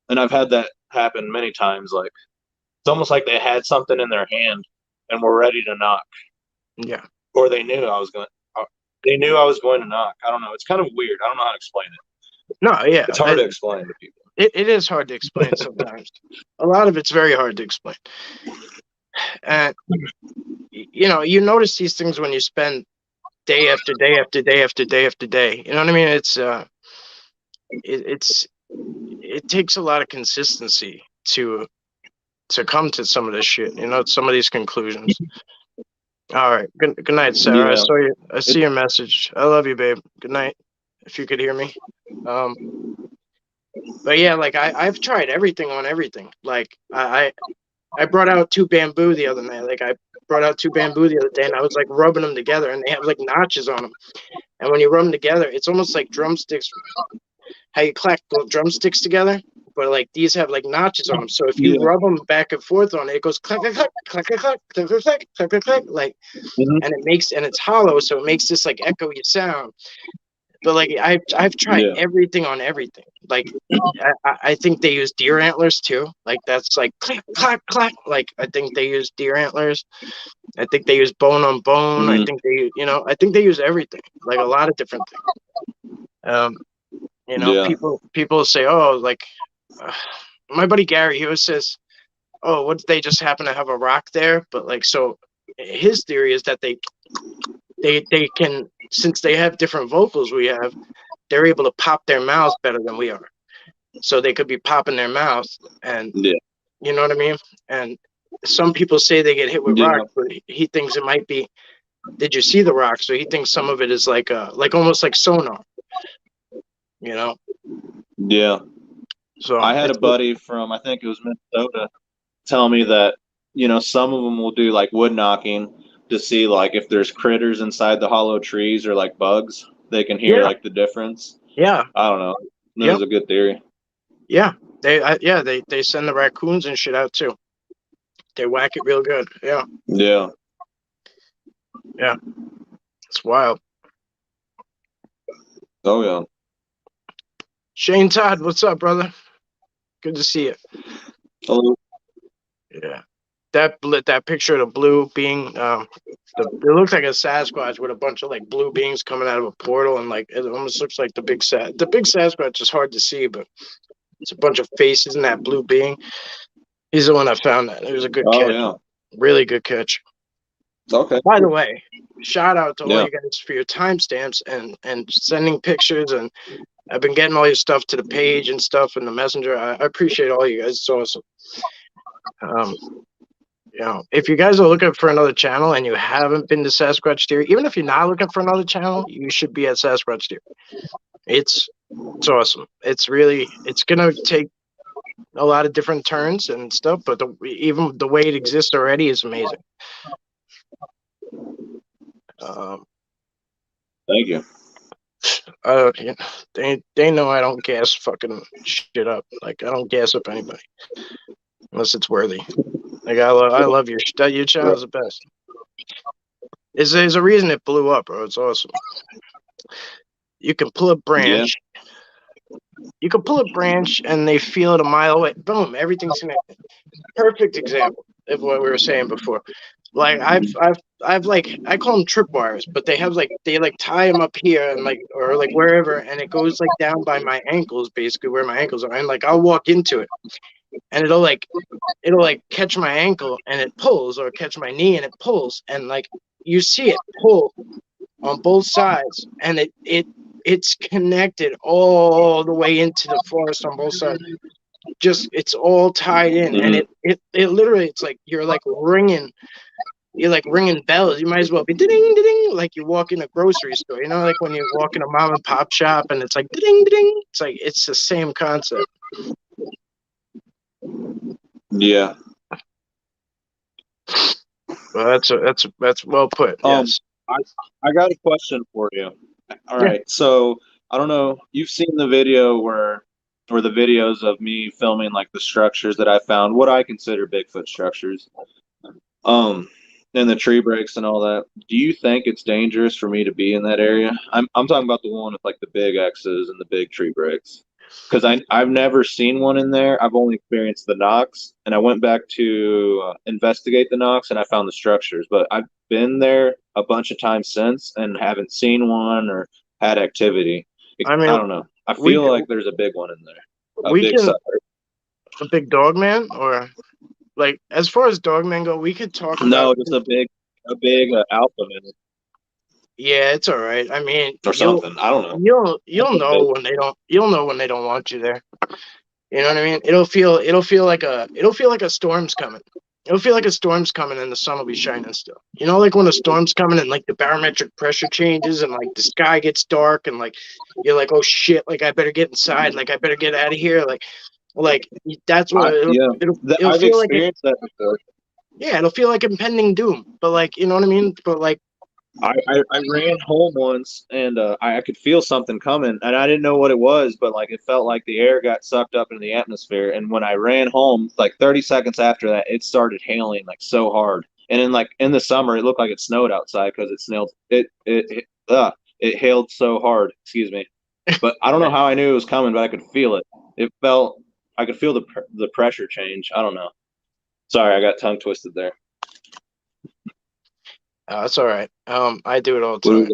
And I've had that happen many times. Like it's almost like they had something in their hand and were ready to knock, Yeah. or they knew I was going. They knew I was going to knock. I don't know. It's kind of weird. I don't know how to explain it. No, yeah. It's hard to explain to people. It is hard to explain sometimes. A lot of it's very hard to explain. And you know, you notice these things when you spend day after day after day after day after day. You know what I mean? It takes a lot of consistency to come to some of this shit. You know, some of these conclusions. All right. Good night, Sarah. Yeah. I see your message. I love you, babe. Good night. If you could hear me. But yeah, like I've tried everything on everything. Like I brought out two bamboo the other night. Like I brought out two bamboo the other day, and I was like rubbing them together, and they have like notches on them. And when you rub them together, it's almost like drumsticks. How you clack the drumsticks together, but like these have like notches on them. So if you Yeah. rub them back and forth on it, it goes clack clack clack clack clack clack clack clack clack clack clack clack, like, and it's hollow, so it makes this like echoey sound. But like I've tried Yeah. everything on everything. Like I think they use deer antlers too. Like that's like clack clack clack. Like I think they use deer antlers. I think they use bone on bone. I Mm-hmm. think I think they use everything. Like a lot of different things. Yeah. People say, oh, like uh, my buddy Gary, he always says, oh, what, they just happen to have a rock there? But like, so his theory is that they can, since they have different vocals we have, they're able to pop their mouths better than we are. So they could be popping their mouths, and Yeah. you know what I mean? And some people say they get hit with Yeah. rocks, but he thinks it might be, did you see the rock? So he thinks some of it is like almost like sonar, you know? Yeah. So I had a buddy from, I think it was Minnesota, tell me that, some of them will do like wood knocking to see like if there's critters inside the hollow trees or like bugs, they can hear yeah, like the difference. yeah, I don't know. That yep, was a good theory. yeah. They send the raccoons and shit out too. They whack it real good. Yeah, Yeah. yeah. It's wild. Oh yeah. Shane Todd, what's up, brother? Good to see you. Hello. Yeah, that picture of the blue being, it looks like a Sasquatch with a bunch of like blue beings coming out of a portal, and like it almost looks like the big Sasquatch is hard to see, but it's a bunch of faces in that blue being. He's the one that found that. It was a good Oh catch, yeah. really good catch. Okay. By the way, shout out to all Yeah. you guys for your timestamps and sending pictures, and I've been getting all your stuff to the page and stuff in the messenger. I appreciate all you guys. It's awesome. If you guys are looking for another channel and you haven't been to Sasquatch Theory, even if you're not looking for another channel, you should be at Sasquatch Theory. It's awesome. It's gonna take a lot of different turns and stuff, but even the way it exists already is amazing. Thank you. They know I don't gas fucking shit up. Like, I don't gas up anybody unless it's worthy. Like, I love your channel is the best. There's a reason it blew up, bro. It's awesome. You can pull a branch. Yeah. You can pull a branch and they feel it a mile away. Boom, everything's connected. Perfect example of what we were saying before. Like I've like, I call them tripwires, but they tie them up here and like, or like wherever, and it goes like down by my ankles, basically where my ankles are, and like I'll walk into it and it'll catch my ankle and it pulls, or catch my knee and it pulls, and like you see it pull on both sides, and it's connected all the way into the forest on both sides. Just, it's all tied in, and it literally, it's like you're ringing bells. You might as well be ding ding, like you walk in a grocery store, like when you walk in a mom and pop shop and it's like ding ding. It's like, it's the same concept. Yeah. Well, that's well put. Yes. I got a question for you. All right. So I don't know. You've seen the video or the videos of me filming like the structures that I found, what I consider Bigfoot structures, and the tree breaks and all that. Do you think it's dangerous for me to be in that area? I'm talking about the one with like the big X's and the big tree breaks. Because I've never seen one in there. I've only experienced the knocks, and I went back to investigate the knocks, and I found the structures. But I've been there a bunch of times since, and haven't seen one or had activity. I mean, I don't know. I feel like there's a big one in there. A big dog man, or like, as far as dog men go, we could talk about. No, just a big alpha man. Yeah, it's all right. I mean, or something. I don't know. You'll know when they don't. You'll know when they don't want you there. You know what I mean? It'll feel like a storm's coming. It'll feel like a storm's coming and the sun will be shining still. Like when a storm's coming and like the barometric pressure changes and like the sky gets dark and like you're like, oh shit, like I better get inside, like I better get out of here, like that's what it'll I've feel like. That before. Yeah, it'll feel like impending doom, but like, you know what I mean? But like, I ran home once and I could feel something coming and I didn't know what it was, but like it felt like the air got sucked up into the atmosphere. And when I ran home, like 30 seconds after that, it started hailing like so hard. And then like in the summer, it looked like it snowed outside because it hailed so hard. Excuse me, but I don't know how I knew it was coming, but I could feel it. I could feel the pressure change. I don't know. Sorry, I got tongue twisted there. That's all right. I do it all the time.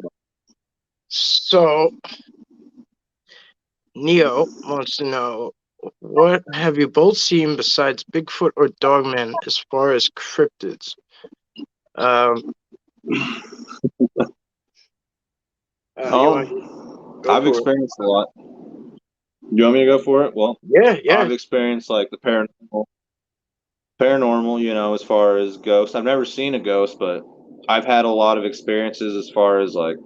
So, Neo wants to know, what have you both seen besides Bigfoot or Dogman as far as cryptids? I've experienced a lot. You want me to go for it? Well, yeah. I've experienced like the paranormal, as far as ghosts. I've never seen a ghost, but I've had a lot of experiences as far as like,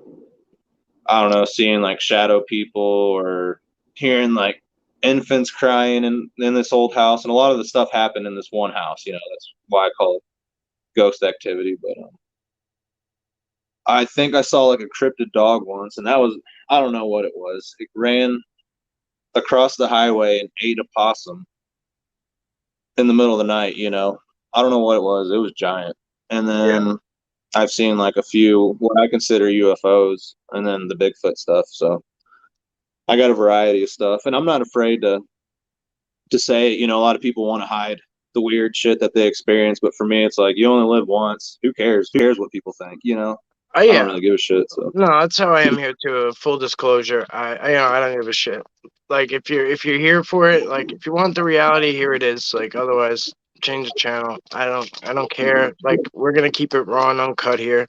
I don't know, seeing like shadow people or hearing like infants crying in this old house. And a lot of the stuff happened in this one house, that's why I call it ghost activity. But I think I saw like a cryptid dog once, and that was, I don't know what it was. It ran across the highway and ate a possum in the middle of the night, I don't know what it was. It was giant. And then I've seen like a few what I consider UFOs, and then the Bigfoot stuff. So I got a variety of stuff, and I'm not afraid to say, you know, a lot of people want to hide the weird shit that they experience, but for me, it's like, you only live once. Who cares? Who cares what people think? You know, Oh I don't yeah, really give a shit. So no, that's how I am here too. Full disclosure, I don't give a shit. Like if you're here for it, like if you want the reality, here it is. Like otherwise, change the channel. I don't care. Like we're gonna keep it raw and uncut here.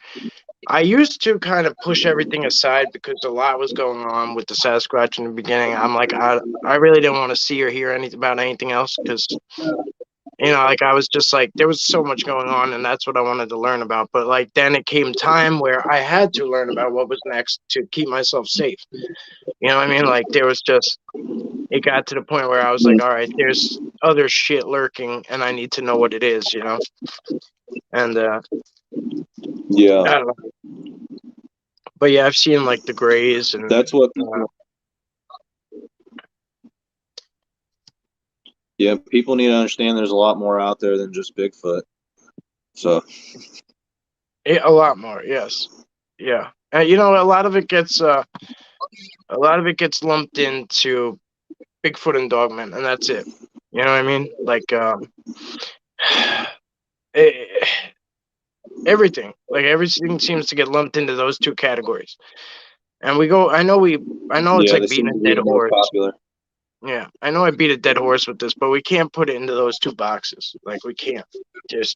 I used to kind of push everything aside because a lot was going on with the Sasquatch in the beginning. I'm like, I really didn't want to see or hear anything about anything else because, like I was just like, there was so much going on and that's what I wanted to learn about. But like then it came time where I had to learn about what was next to keep myself safe. You know what I mean? Like there was just, it got to the point where I was like, all right, there's other shit lurking and I need to know what it is, And yeah, I don't know. But yeah, I've seen like the grays and that's what. Yeah, people need to understand there's a lot more out there than just Bigfoot. So a lot more. Yes, yeah. A lot of it gets lumped into Bigfoot and Dogman, and that's it. You know what I mean? Like eh, everything seems to get lumped into those two categories. And we go. I know it's yeah, they like seem beating to a be dead the most horse. popular. Yeah, I know I beat a dead horse with this, but we can't put it into those two boxes. Like we can't. There's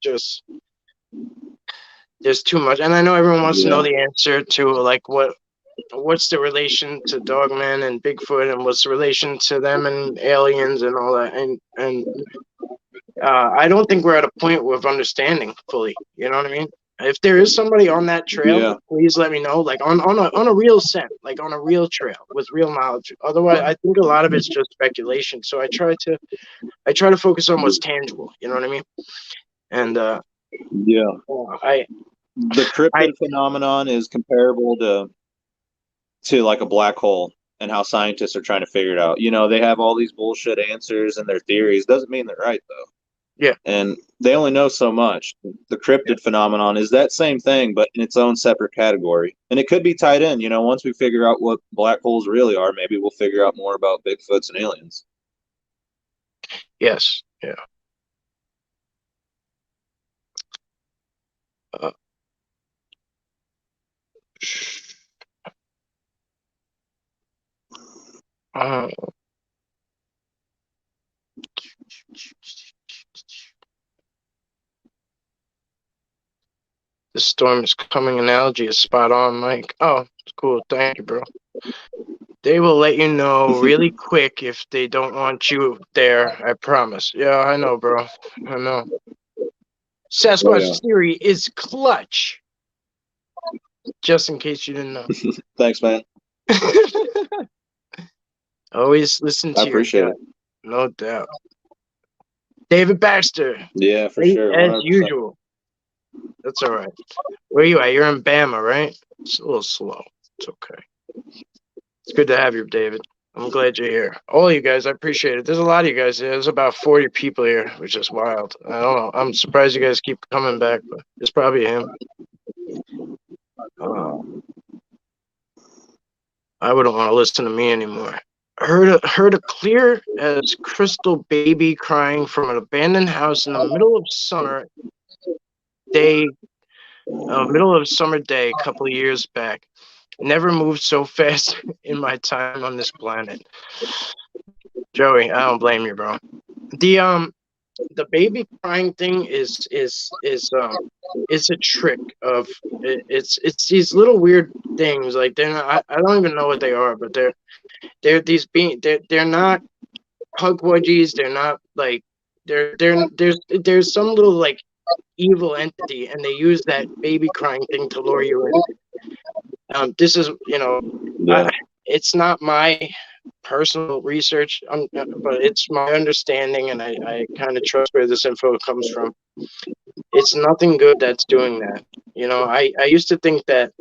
too much, and I know everyone wants to know Yeah, the answer to like what's the relation to Dogman and Bigfoot, and what's the relation to them and aliens and all that, and I don't think we're at a point of understanding fully. You know what I mean? If there is somebody on that trail, yeah, please let me know. Like on a real scent, like on a real trail with real knowledge. Otherwise, I think a lot of it's just speculation. So I try to focus on what's tangible. You know what I mean? And yeah. I The I cryptid phenomenon is comparable to like a black hole and how scientists are trying to figure it out. You know, they have all these bullshit answers and their theories. Doesn't mean they're right though. yeah And they only know so much. The yeah cryptid phenomenon is that same thing, but in its own separate category. And it could be tied in. You know, once we figure out what black holes really are, maybe we'll figure out more about Bigfoots and aliens. yes yeah. Uh, uh, the storm is coming. Analogy is spot on, Mike. Oh, cool. Thank you, bro. They will let you know really quick if they don't want you there. I promise. Yeah, I know, bro. I know. Oh yeah. Sasquatch theory is clutch. Just in case you didn't know. Thanks, man. Always listen I to your appreciate gut. it. No doubt. David Baxter, Yeah, for late sure. as 100%. usual. That's all right. Where you at? You're in Bama, right? It's a little slow. It's okay. It's good to have you, David. I'm glad you're here. All you guys, I appreciate it. There's a lot of you guys here. There's about 40 people here, which is wild. I don't know. I'm surprised you guys keep coming back, but it's probably him. Uh, I wouldn't want to listen to me anymore. Heard a clear as crystal baby crying from an abandoned house in the day, middle of summer day, a couple of years back. Never moved so fast in my time on this planet. Joey, I don't blame you, bro. The baby crying thing is a trick of it's these little weird things like they're not I don't even know what they are, but they're not hug wedgies. They're not like there's some little like evil entity, and they use that baby crying thing to lure you in. This is Yeah. it's not my personal research, but it's my understanding, and I kind of trust where this info comes from. It's nothing good that's doing that. I used to think that,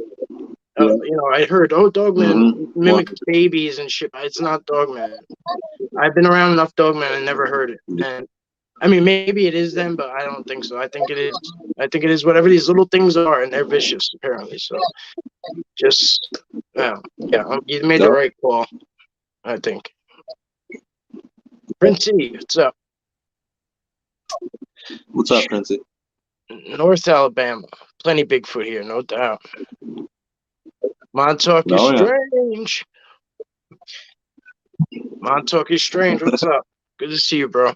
Yeah. I heard, oh, Dogman Well, mimics babies and shit. It's not Dogman. I've been around enough Dogman and never heard it. And I mean, maybe it is them, but I don't think so. I think it is. I think it is whatever these little things are, and they're vicious apparently. So just, yeah, you made the no, right call. I think. Princey, what's up? What's up, Princey? North Alabama. Plenty Bigfoot here, no doubt. Montauk is Oh, yeah. strange. Montauk is strange. What's up? Good to see you, bro.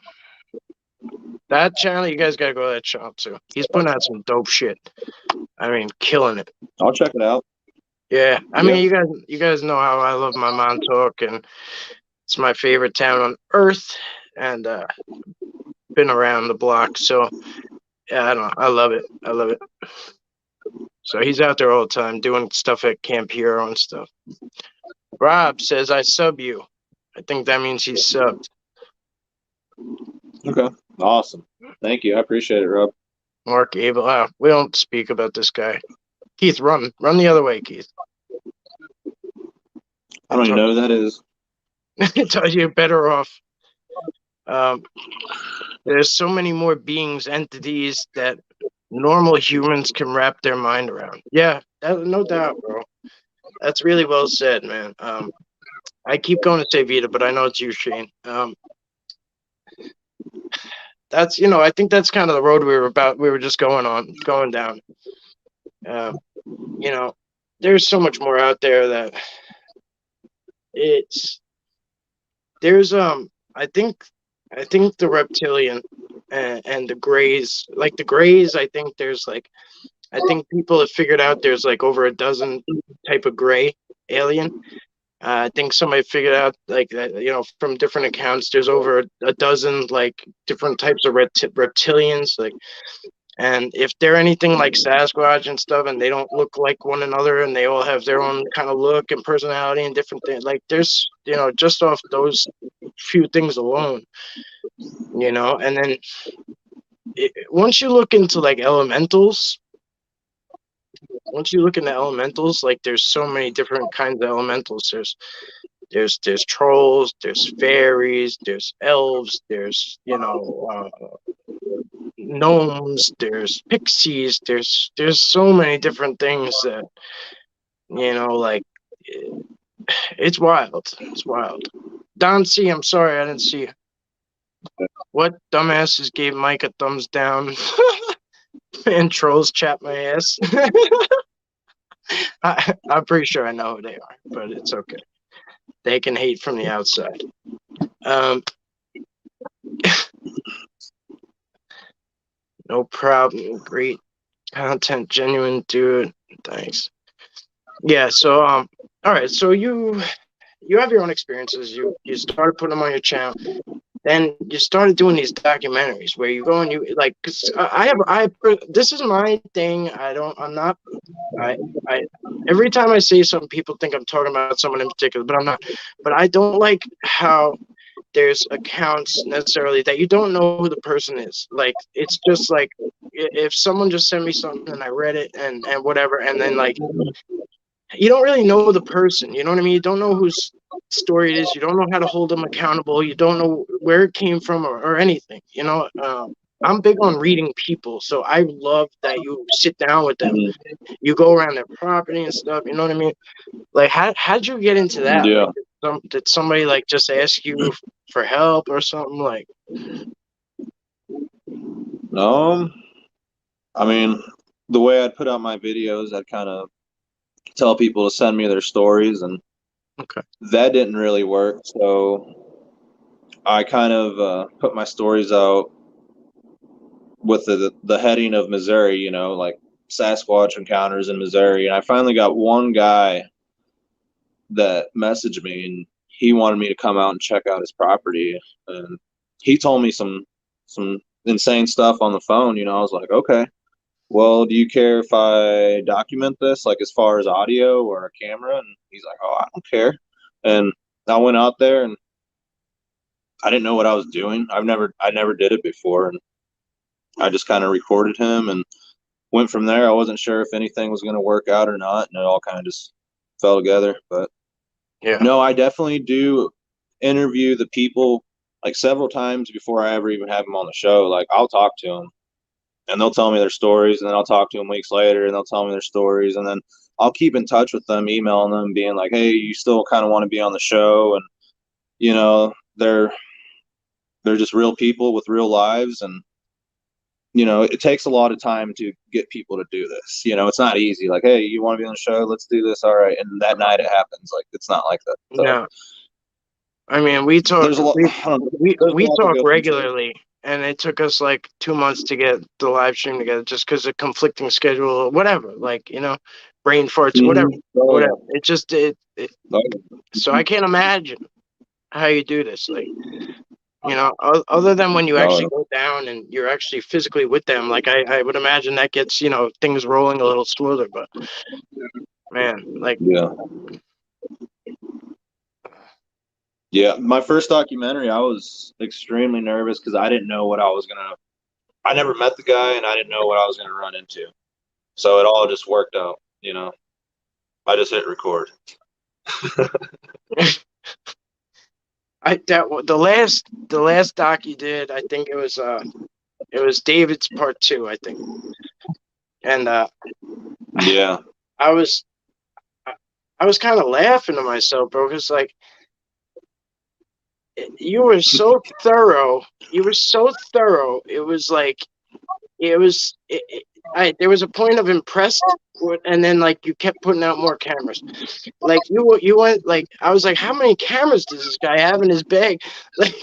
That channel, you guys gotta go to that channel too. He's putting out some dope shit. I mean, killing it. I'll check it out. Yeah, I Yep. mean, you guys know how I love my Montauk, and it's my favorite town on earth, and been around the block. So yeah, I don't know. I love it. I love it. So he's out there all the time doing stuff at Camp Hero and stuff. Rob says I sub you. I think that means he's subbed. Okay. Awesome. Thank you. I appreciate it, Rob. Mark Abel. We don't speak about this guy. Keith, run the other way, Keith. I don't even know who that is. I tell you, you're better off. There's so many more beings, entities that normal humans can wrap their mind around. Yeah, no doubt, bro. That's really well said, man. I keep going to say Vita, but I know it's you, Shane. That's I think that's kind of the road we were just going down. There's so much more out there that there's I think the reptilian and the grays, like the grays, I think I think people have figured out there's like over a dozen type of gray alien. I think somebody figured out like that, from different accounts, there's over a dozen like different types of reptilians, like, and if they're anything like Sasquatch and stuff, and they don't look like one another, and they all have their own kind of look and personality and different things, like there's, just off those few things alone, and then once you look into like elementals, like there's so many different kinds of elementals. There's trolls, there's fairies, there's elves, there's gnomes, there's pixies, there's so many different things that like it's wild. It's wild. Don C, I'm sorry I didn't see you. What dumbasses gave Mike a thumbs down? And trolls chat my ass. I'm pretty sure I know who they are, but it's okay. They can hate from the outside. No problem. Great content, genuine dude. Thanks. Yeah. So all right. So you have your own experiences. You started putting them on your channel. Then you started doing these documentaries where you go and you like. Cause this is my thing. Every time I say something, people think I'm talking about someone in particular, but I'm not. But I don't like how there's accounts necessarily that you don't know who the person is. Like, it's just like if someone just sent me something and I read it and whatever, and then like you don't really know the person. You know what I mean? You don't know whose story it is. You don't know how to hold them accountable. You don't know where it came from or anything. I'm big on reading people, so I love that you sit down with them. You go around their property and stuff. You know what I mean? Like, how'd you get into that? Yeah. Like, did somebody like just ask you for help or something? Like, I mean, the way I'd put out my videos, I'd kind of tell people to send me their stories, and okay, that didn't really work. So I kind of put my stories out with the heading of Missouri, like Sasquatch encounters in Missouri. And I finally got one guy that messaged me, and he wanted me to come out and check out his property. And he told me some insane stuff on the phone. I was like, okay, well, do you care if I document this, like as far as audio or a camera? And he's like, oh, I don't care. And I went out there, and I didn't know what I was doing. I never did it before, and I just kind of recorded him and went from there. I wasn't sure if anything was going to work out or not, and it all kind of just fell together. But yeah, no, I definitely do interview the people like several times before I ever even have them on the show. Like, I'll talk to them, and they'll tell me their stories, and then I'll talk to them weeks later, and they'll tell me their stories, and then I'll keep in touch with them, emailing them, being like, hey, you still kind of want to be on the show? And you know, they're just real people with real lives, and you know, it takes a lot of time to get people to do this. You know, it's not easy. Like, hey, you want to be on the show? Let's do this. All right, and that night it happens. Like, it's not like that. So No, I mean we talk there's a lot. we I don't know, there's a we lot to talk go into. regularly, and it took us like 2 months to get the live stream together just because of conflicting schedule or whatever. Like, brain farts, whatever, Oh whatever. yeah. It just it. Oh, So I can't imagine how you do this. Like, other than when you actually yeah. go down and you're actually physically with them, like I would imagine that gets, things rolling a little smoother. But man, like, Yeah. Yeah. My first documentary, I was extremely nervous because I didn't know what I was gonna. I never met the guy, and I didn't know what I was gonna run into. So it all just worked out. You know, I just hit record. the last doc you did, I think it was David's part 2, I think. And Yeah. I was I was kind of laughing to myself, bro, because like you were so thorough. You were so thorough. It was like there was a point of impressed, and then like you kept putting out more cameras. Like you went like I was like, how many cameras does this guy have in his bag? Like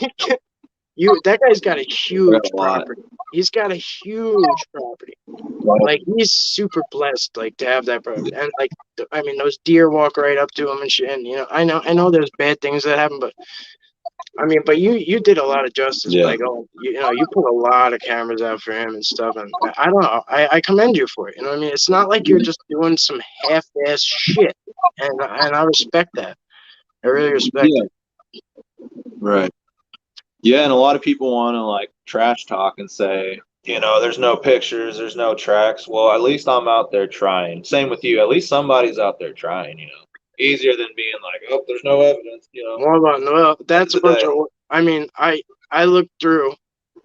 that guy's got a I got huge a lot. property. He's got a huge property. Like he's super blessed, like to have that property. And like I mean, those deer walk right up to him and shit. And I know there's bad things that happen, but I mean, but you did a lot of justice Yeah. by going. You put a lot of cameras out for him and stuff, and I don't know. I commend you for it. You know what I mean? It's not like you're just doing some half-ass shit, and I respect that. I really respect Yeah. it. Right. Yeah, and a lot of people want to like trash talk and say, you know, there's no pictures, there's no tracks. Well, at least I'm out there trying. Same with you. At least somebody's out there trying, you know. Easier than being like, oh, there's no evidence, you know. More about well, End of that's a the bunch day. of. I mean, I looked through.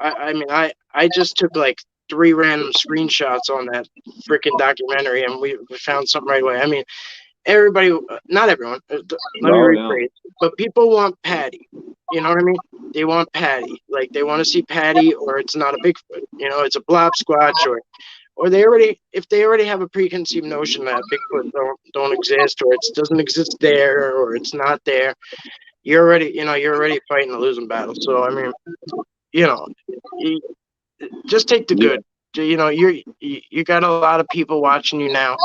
I mean, I just took like 3 random screenshots on that freaking documentary, and we found something right away. I mean, everybody, not everyone, let me Oh yeah. rephrase, but people want Patty. You know what I mean? They want Patty. Like they want to see Patty, or it's not a Bigfoot. It's a blob squatch, or if they already have a preconceived notion that Bigfoot don't exist, or it doesn't exist there, or it's not there. You're already fighting a losing battle. So I mean, you know, you, just take the Yeah. good. You got a lot of people watching you now.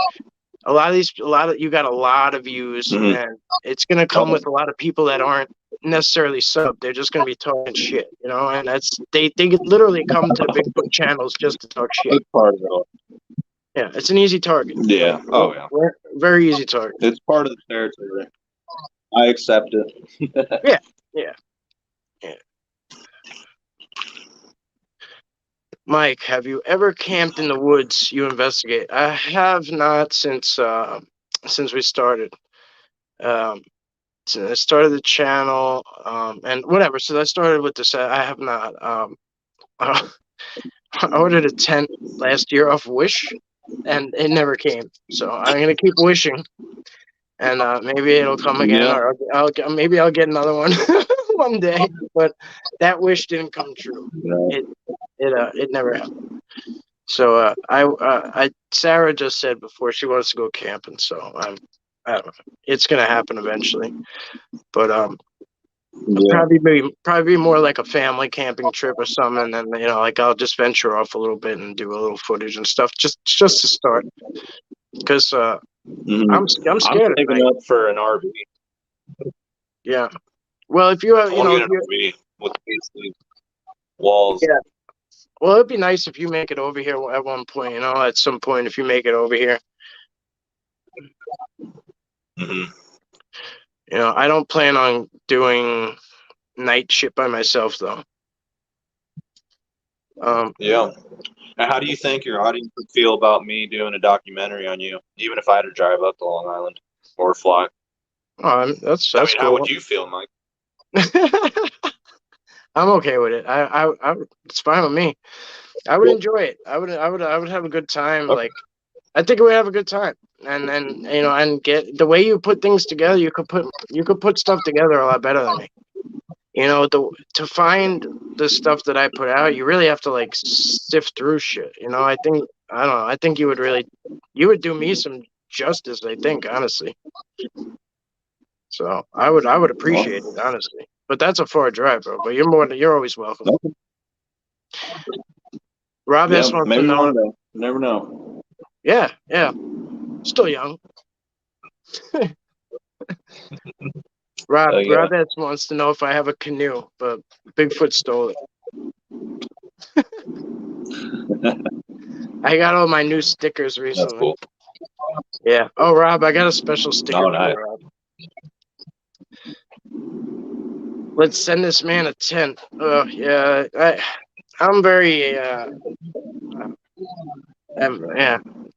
You got a lot of views, Mm-hmm. and it's gonna come with a lot of people that aren't necessarily sub. They're just gonna be talking shit, and they literally come to the Bigfoot channels just to talk shit. It's part of it. Yeah, it's an easy target. Yeah. Oh yeah. Very easy target. It's part of the territory. I accept it. Yeah, yeah, yeah. Mike, have you ever camped in the woods you investigate? I have not since we started. So I started the channel, and whatever. So I started with this. I have not. I ordered a tent last year off Wish, and it never came. So I'm gonna keep wishing, and maybe it'll come again, Yeah. or maybe I'll get another one one day. But that wish didn't come true. Yeah. It never happened. So Sarah just said before she wants to go camping. So I don't know. It's gonna happen eventually, but Yeah. probably be more like a family camping trip or something, and then like I'll just venture off a little bit and do a little footage and stuff just to start, because Mm-hmm. I'm I'm scared of saving night. up for an RV. Yeah. Well, if you I want to get an RV with basically walls. yeah. Well, it'd be nice if you make it over here at one point. At some point, if you make it over here. Mm-hmm. I don't plan on doing night shit by myself though. Yeah. And how do you think your audience would feel about me doing a documentary on you, even if I had to drive up to Long Island or fly? That's I mean, cool. how would you feel, Mike? I'm okay with it. It's fine with me. I would enjoy it. I would have a good time. Okay. Like, I think we would have a good time. And get the way you put things together. You could put stuff together a lot better than me. You know, to find the stuff that I put out, you really have to like sift through shit. You know, I don't know. I think you would do me some justice. I think honestly. So I would appreciate it honestly. But that's a far drive, bro. But you're always welcome. Rob Yeah, S wants to maybe know. one day. You never know. Yeah, yeah. Still young. Yeah. Rob S wants to know if I have a canoe, but Bigfoot stole it. I got all my new stickers That's recently. cool. Yeah. Oh, Rob, I got a special sticker Oh, for nice. you, Rob. Let's send this man a tent. Oh, yeah. I'm very, yeah.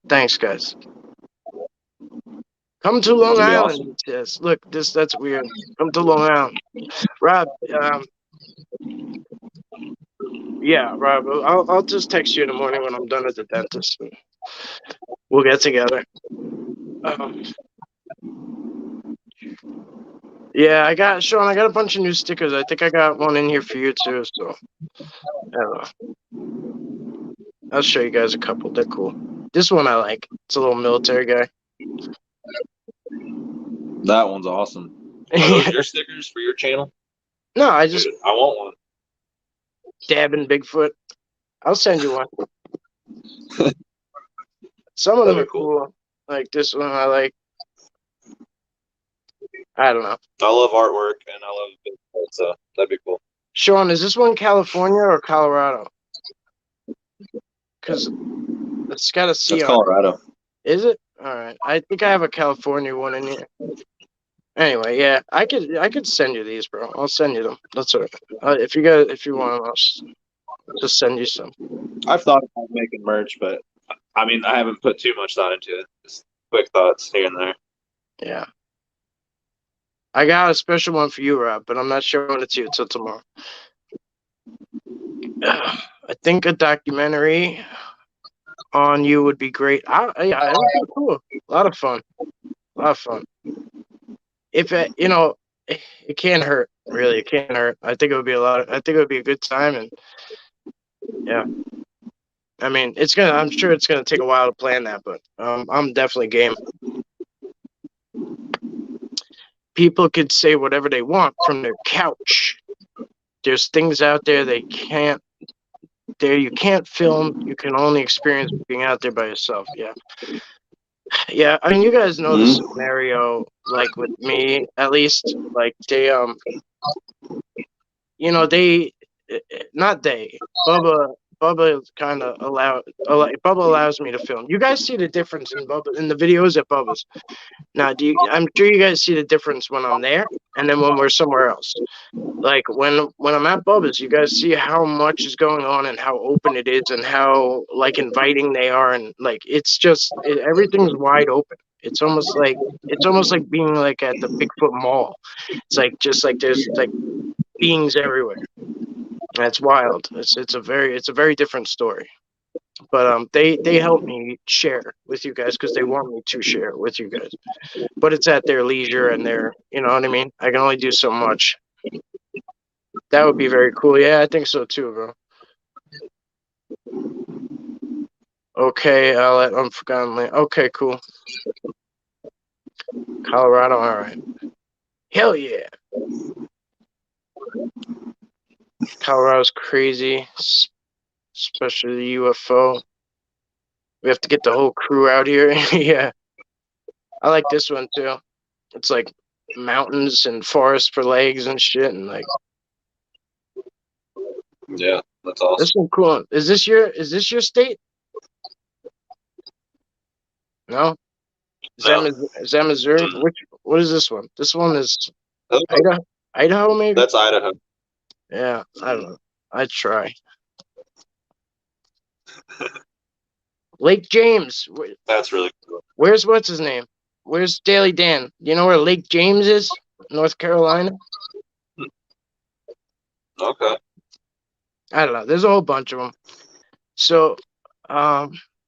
Thanks, guys. Come to Long That'd be Island, awesome. he says. Look, that's weird. Come to Long Island. Rob, yeah, Rob, I'll just text you in the morning when I'm done at the dentist. We'll get together. Yeah, I got Sean. I got a bunch of new stickers. I think I got one in here for you too. So, I don't know. I'll show you guys a couple. They're cool. This one I like. It's a little military guy. That one's awesome. Are those your stickers for your channel? No, I just I want one. dabbing Bigfoot. I'll send you one. Some of them are cool. Like this one, I like. I don't know. I love artwork and I love Bigfoot, so that'd be cool. Sean, is this one California or Colorado? Because it's got a C That's on Colorado. it. Is it? All right. I think I have a California one in here. Anyway, yeah, I could send you these, bro. I'll send you them. That's all right. If you want them, I'll just send you some. I've thought about making merch, but I mean, I haven't put too much thought into it. Just quick thoughts here and there. Yeah. I got a special one for you, Rob, but I'm not showing it to you until tomorrow. I think a documentary on you would be great. Yeah, it would be cool. A lot of fun. If it, it can't hurt. Really, it can't hurt. I think it would be I think it would be a good time, and yeah. I mean, I'm sure it's gonna take a while to plan that, but I'm definitely game. People could say whatever they want from their couch. There's things out there you can't film. You can only experience being out there by yourself. Yeah. Yeah, I mean, you guys know the scenario, like with me, at least. Like they, not they, Bubba kind of Bubba allows me to film. You guys see the difference in the videos at Bubba's. Now, I'm sure you guys see the difference when I'm there and then when we're somewhere else. Like when I'm at Bubba's, you guys see how much is going on and how open it is and how like inviting they are, and like everything's wide open. It's almost like being like at the Bigfoot Mall. It's like just like there's like beings everywhere. That's wild. It's a very different story. But they help me share with you guys because they want me to share with you guys. But it's at their leisure and you know what I mean? I can only do so much. That would be very cool. Yeah, I think so too, bro. Okay, I'll let Unforgotten Land. Okay, cool. Colorado, all right. Hell yeah. Colorado's crazy, especially the UFO. We have to get the whole crew out here. Yeah. I like this one too. It's like mountains and forest for legs and shit, and like. Yeah, that's awesome. This one cool. Is this your state? No. Is that Missouri? What is this one? This one is Idaho, maybe. That's Idaho. Yeah, I don't know. I'd try. Lake James. That's really cool. Where's what's his name? Where's Daily Dan? Do you know where Lake James is? North Carolina. Okay. I don't know. There's a whole bunch of them. So,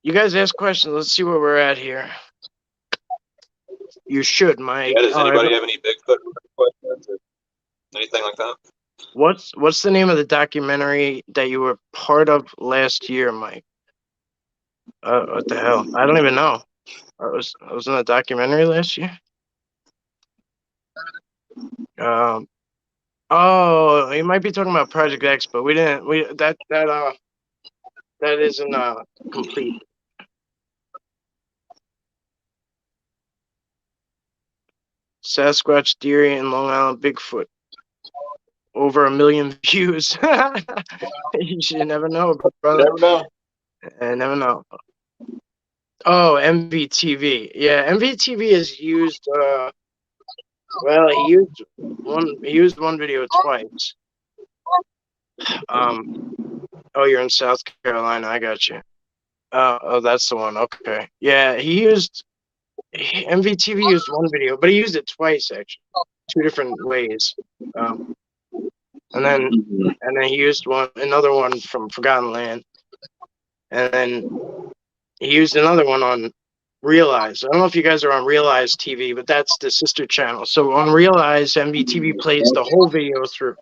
you guys ask questions. Let's see where we're at here. You should, Mike. Yeah, does anybody have any Bigfoot questions? anything like that? What's the name of the documentary that you were part of last year, Mike? What the hell? I don't even know. I was in a documentary last year. Um. Oh, you might be talking about Project X, but we didn't. That isn't complete. Sasquatch theory in Long Island Bigfoot. Over 1 million views. You should never know, brother. Never know. I never know. Oh, MVTV. Yeah, MVTV is used. Well, he used one video twice. Oh, you're in South Carolina. I got you. Oh, that's the one. Okay. Yeah, MVTV used one video, but he used it twice actually, two different ways. And then he used another one from Forgotten Land, and then he used another one on Realize. I don't know if you guys are on Realize TV, but that's the sister channel. So on Realize, MVTV plays the whole video through.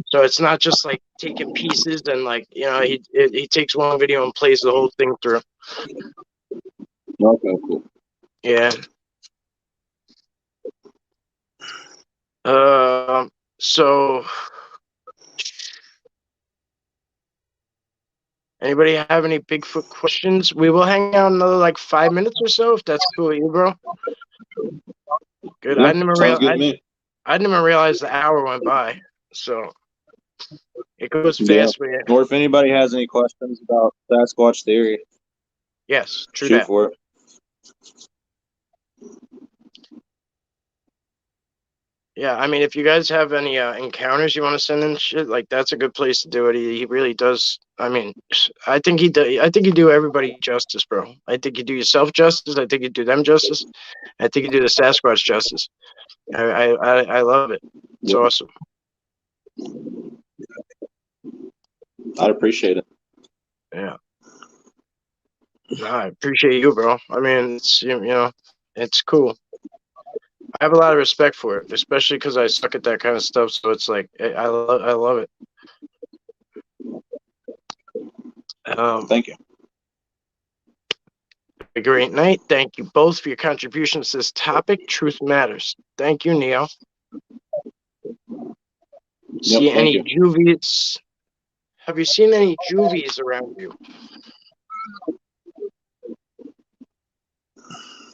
So it's not just like taking pieces and like, he takes one video and plays the whole thing through. Okay, cool. Yeah. So anybody have any Bigfoot questions? We will hang out another like 5 minutes or so if that's cool with you, bro. Good. Yeah, sounds good to me. I didn't even realize the hour went by. So it goes fast, man. Or if anybody has any questions about Sasquatch theory, yes, true shoot that. for it. Yeah, I mean, if you guys have any encounters you want to send in shit, like that's a good place to do it. He really does. I mean, I think you do everybody justice, bro. I think you do yourself justice. I think you do them justice. I think you do the Sasquatch justice. I love it. It's awesome. I'd appreciate it. Yeah. No, I appreciate you, bro. I mean, it's cool. I have a lot of respect for it, especially because I suck at that kind of stuff. So it's like I love it. Thank you. A great night. Thank you both for your contributions to this topic. Truth matters. Thank you, Neo. See any juvies? Have you seen any juvies around you?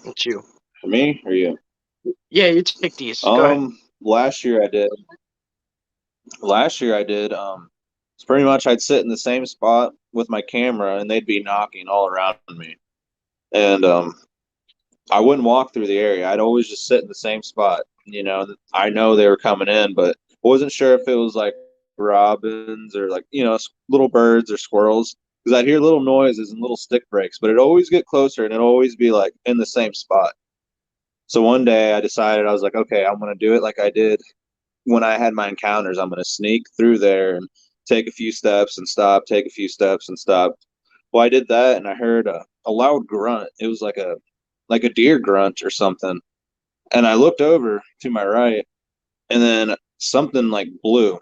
It's you. For me or you? Yeah, you take these. Go ahead. Last year I did. It's pretty much I'd sit in the same spot with my camera and they'd be knocking all around me. And I wouldn't walk through the area. I'd always just sit in the same spot. I know they were coming in, but I wasn't sure if it was like robins or like, little birds or squirrels. Because I'd hear little noises and little stick breaks, but it'd always get closer and it'd always be like in the same spot. So one day I decided, I was like, okay, I'm going to do it like I did when I had my encounters. I'm going to sneak through there and take a few steps and stop, take a few steps and stop. Well, I did that and I heard a loud grunt. It was like a deer grunt or something. And I looked over to my right and then something like blew.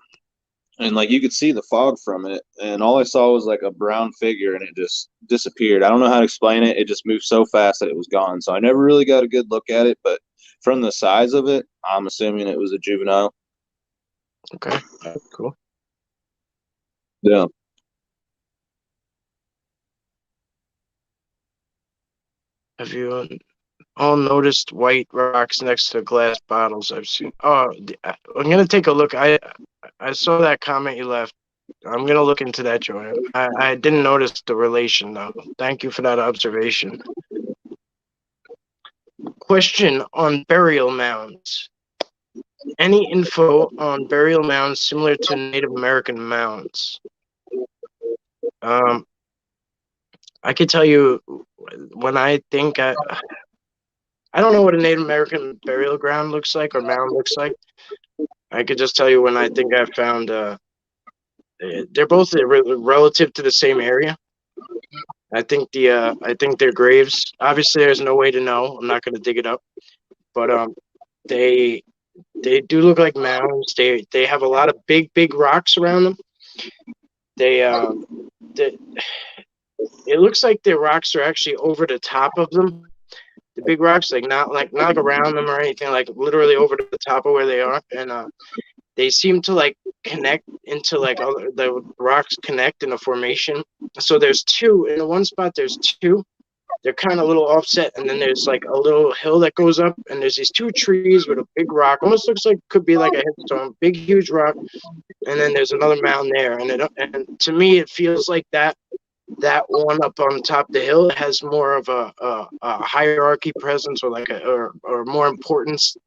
And like you could see the fog from it. And all I saw was like a brown figure and it just disappeared. I don't know how to explain it. It just moved so fast that it was gone. So I never really got a good look at it. But from the size of it, I'm assuming it was a juvenile. Okay, cool. Yeah. Have you all noticed white rocks next to glass bottles? I've seen. Oh, I'm gonna take a look. I saw that comment you left. I'm gonna look into that, Joanne. I didn't notice the relation though. Thank you for that observation. Question on burial mounds. Any info on burial mounds similar to Native American mounds? I could tell you when I think I don't know what a Native American burial ground looks like or mound looks like. I could just tell you when I think I found. They're both relative to the same area. I think their graves. Obviously, there's no way to know. I'm not going to dig it up, but they They do look like mounds. They have a lot of big rocks around them. They it looks like the rocks are actually over the top of them. The big rocks, not like around them or anything, like literally over the top of where they are, and they seem to like connect into like all the rocks connect in a formation. So there's two in the one spot. There's two. They're kind of a little offset, and then there's like a little hill that goes up, and there's these two trees with a big rock. Almost looks like could be like a headstone, big huge rock, and then there's another mound there. And to me, it feels like that one up on top of the hill has more of a hierarchy presence, or like or more importance.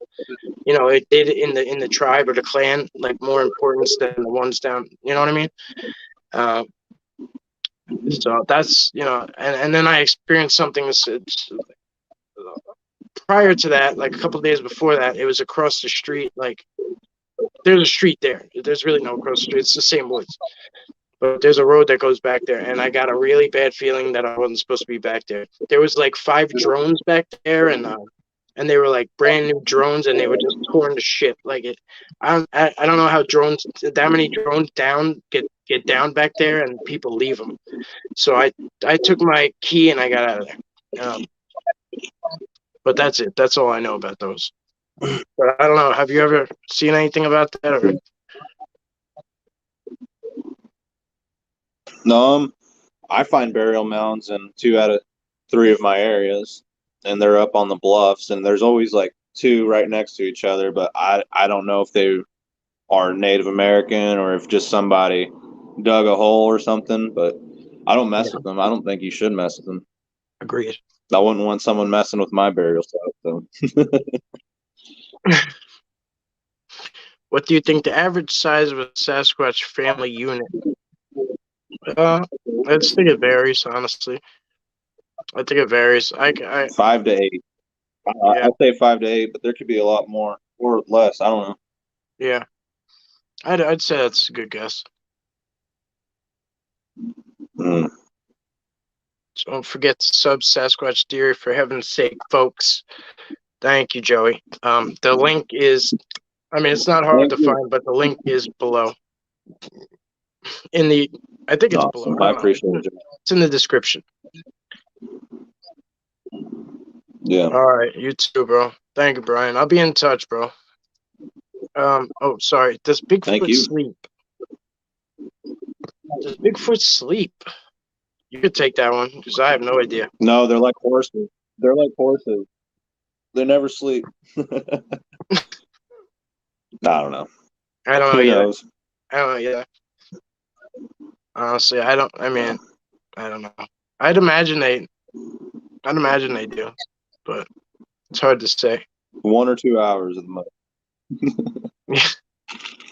You know, it did in the tribe or the clan, like more importance than the ones down. You know what I mean? Uh, so that's and then I experienced something prior to that, like a couple of days before that. It was across the street. Like there's a street there. There's really no across the street. It's the same woods. But there's a road that goes back there, and I got a really bad feeling that I wasn't supposed to be back there. There was like 5 drones back there, and they were like brand new drones, and they were just torn to shit. Like it, I don't know how that many drones get down back there, and people leave them. So I took my key and I got out of there. But that's it. That's all I know about those. But I don't know. Have you ever seen anything about that? Or? No, I find burial mounds in 2 out of 3 of my areas, and they're up on the bluffs, and there's always like 2 right next to each other. But I don't know if they are Native American or if just somebody dug a hole or something. But I don't mess with them. I don't think you should mess with them. Agreed. I wouldn't want someone messing with my burial site. So. What do you think the average size of a Sasquatch family unit? I just think it varies, honestly. I think it varies. 5 to 8. Yeah. I'd say 5 to 8, but there could be a lot more or less. I don't know. Yeah. I'd say that's a good guess. Mm. So don't forget to sub Sasquatch Theory, for heaven's sake, folks. Thank you, Joey. The link is, it's not hard to find, but the link is below. I think it's Awesome. below. I appreciate it. It's in the description. Yeah. All right, you too, bro. Thank you, Brian. I'll be in touch, bro. Oh, sorry. Does Bigfoot sleep? Does Bigfoot sleep? You could take that one because I have no idea. No, they're like horses. They're like horses. They never sleep. I don't know. I don't know Who either. knows? I don't know either. Honestly, I don't know. I'd imagine they do, but it's hard to say. 1 or 2 hours at the most.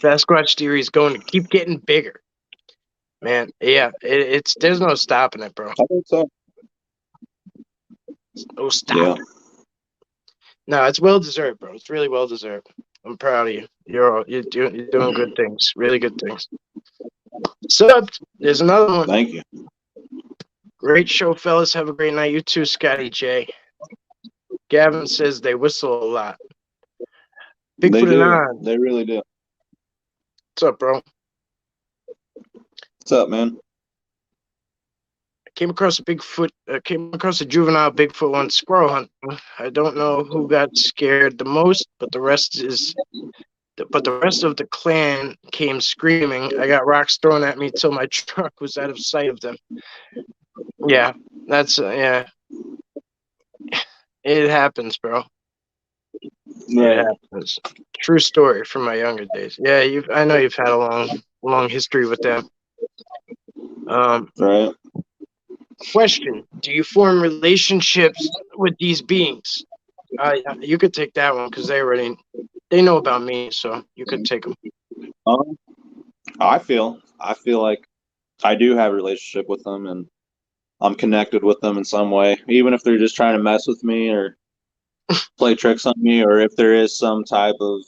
Sasquatch Theory is going to keep getting bigger. Man, yeah, it's there's no stopping it, bro. I think so. No stopping. Yeah. No, it's well deserved, bro. It's really well deserved. I'm proud of you. You're doing good things, really good things. Subbed. There's another one. Thank you. Great show, fellas. Have a great night. You too, Scotty J. Gavin says they whistle a lot. Bigfoot and on. They really do. What's up, bro? What's up, man? I came across a juvenile Bigfoot once squirrel hunting. I don't know who got scared the most, but the rest of the clan came screaming. I got rocks thrown at me till my truck was out of sight of them. Yeah, that's yeah. It happens, bro. Right. It happens. True story from my younger days. Yeah, I know you've had a long history with them. Right. Question: do you form relationships with these beings? You could take that one because they know about me, so you could take them. I feel like I do have a relationship with them, and I'm connected with them in some way, even if they're just trying to mess with me or play tricks on me, or if there is some type of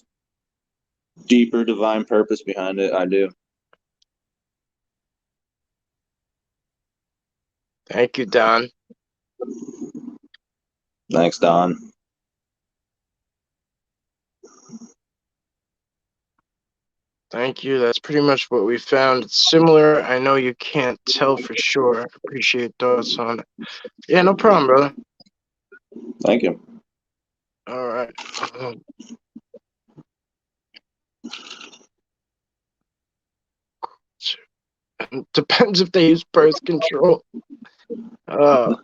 deeper divine purpose behind it. I do. Thank you, Don. Thanks, Don. Thank you. That's pretty much what we found. It's similar. I know you can't tell for sure. Appreciate thoughts on it. Yeah, no problem, brother. Thank you. All right. Depends if they use birth control. I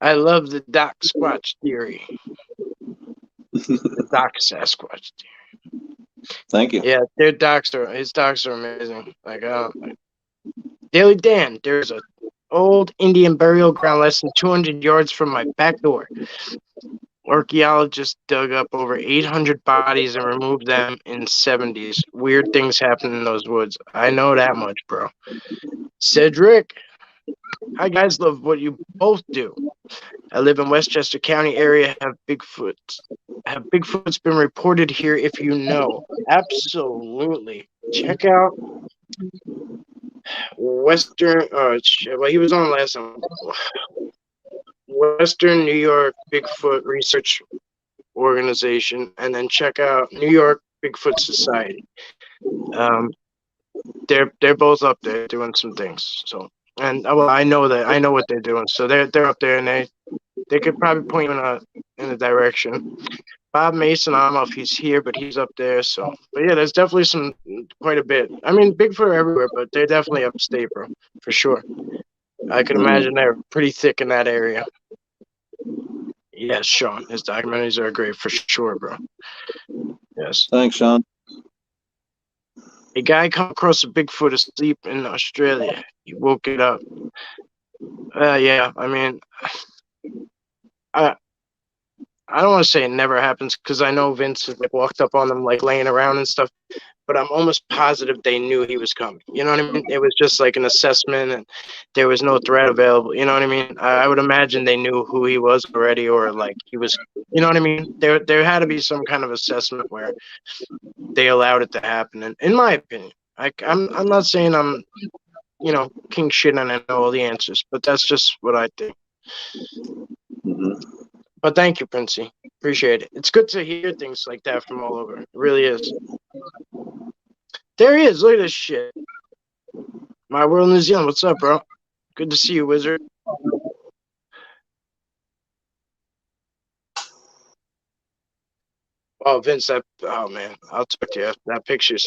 love the Doc Squatch theory. The Doc Sasquatch theory. Thank you. Yeah, his docs are amazing. Like Daily Dan, there's a old Indian burial ground less than 200 yards from my back door. Archaeologists dug up over 800 bodies and removed them in the 70s. Weird things happen in those woods. I know that much, bro. Cedric, hi guys, love what you both do. I live in Westchester County area. Have Bigfoot's been reported here? If you know, absolutely. Check out Western. Well, he was on last time. Western New York Bigfoot Research Organization, and then check out New York Bigfoot Society. They're both up there doing some things. So, and well, I know what they're doing. So they're up there, and they could probably point you in a direction. Bob Mason, I don't know if he's here, but he's up there. So, but yeah, there's definitely quite a bit. I mean, Bigfoot are everywhere, but they're definitely upstate, bro, for sure. I can imagine they're pretty thick in that area. Yes, Sean, his documentaries are great for sure, bro. Yes. Thanks, Sean. A guy come across a Bigfoot asleep in Australia. He woke it up. Yeah, I mean, I don't want to say it never happens because I know Vince has like walked up on them like laying around and stuff, but I'm almost positive they knew he was coming. You know what I mean? It was just like an assessment and there was no threat available. You know what I mean? I would imagine they knew who he was already, or like he was, you know what I mean? There had to be some kind of assessment where they allowed it to happen. And in my opinion, I'm not saying I'm, king shit and I know all the answers, but that's just what I think. But thank you, Princey. Appreciate it. It's good to hear things like that from all over. It really is. There he is. Look at this shit. My World New Zealand. What's up, bro? Good to see you, Wizard. Oh, Vince, oh man, I'll talk to you. That picture,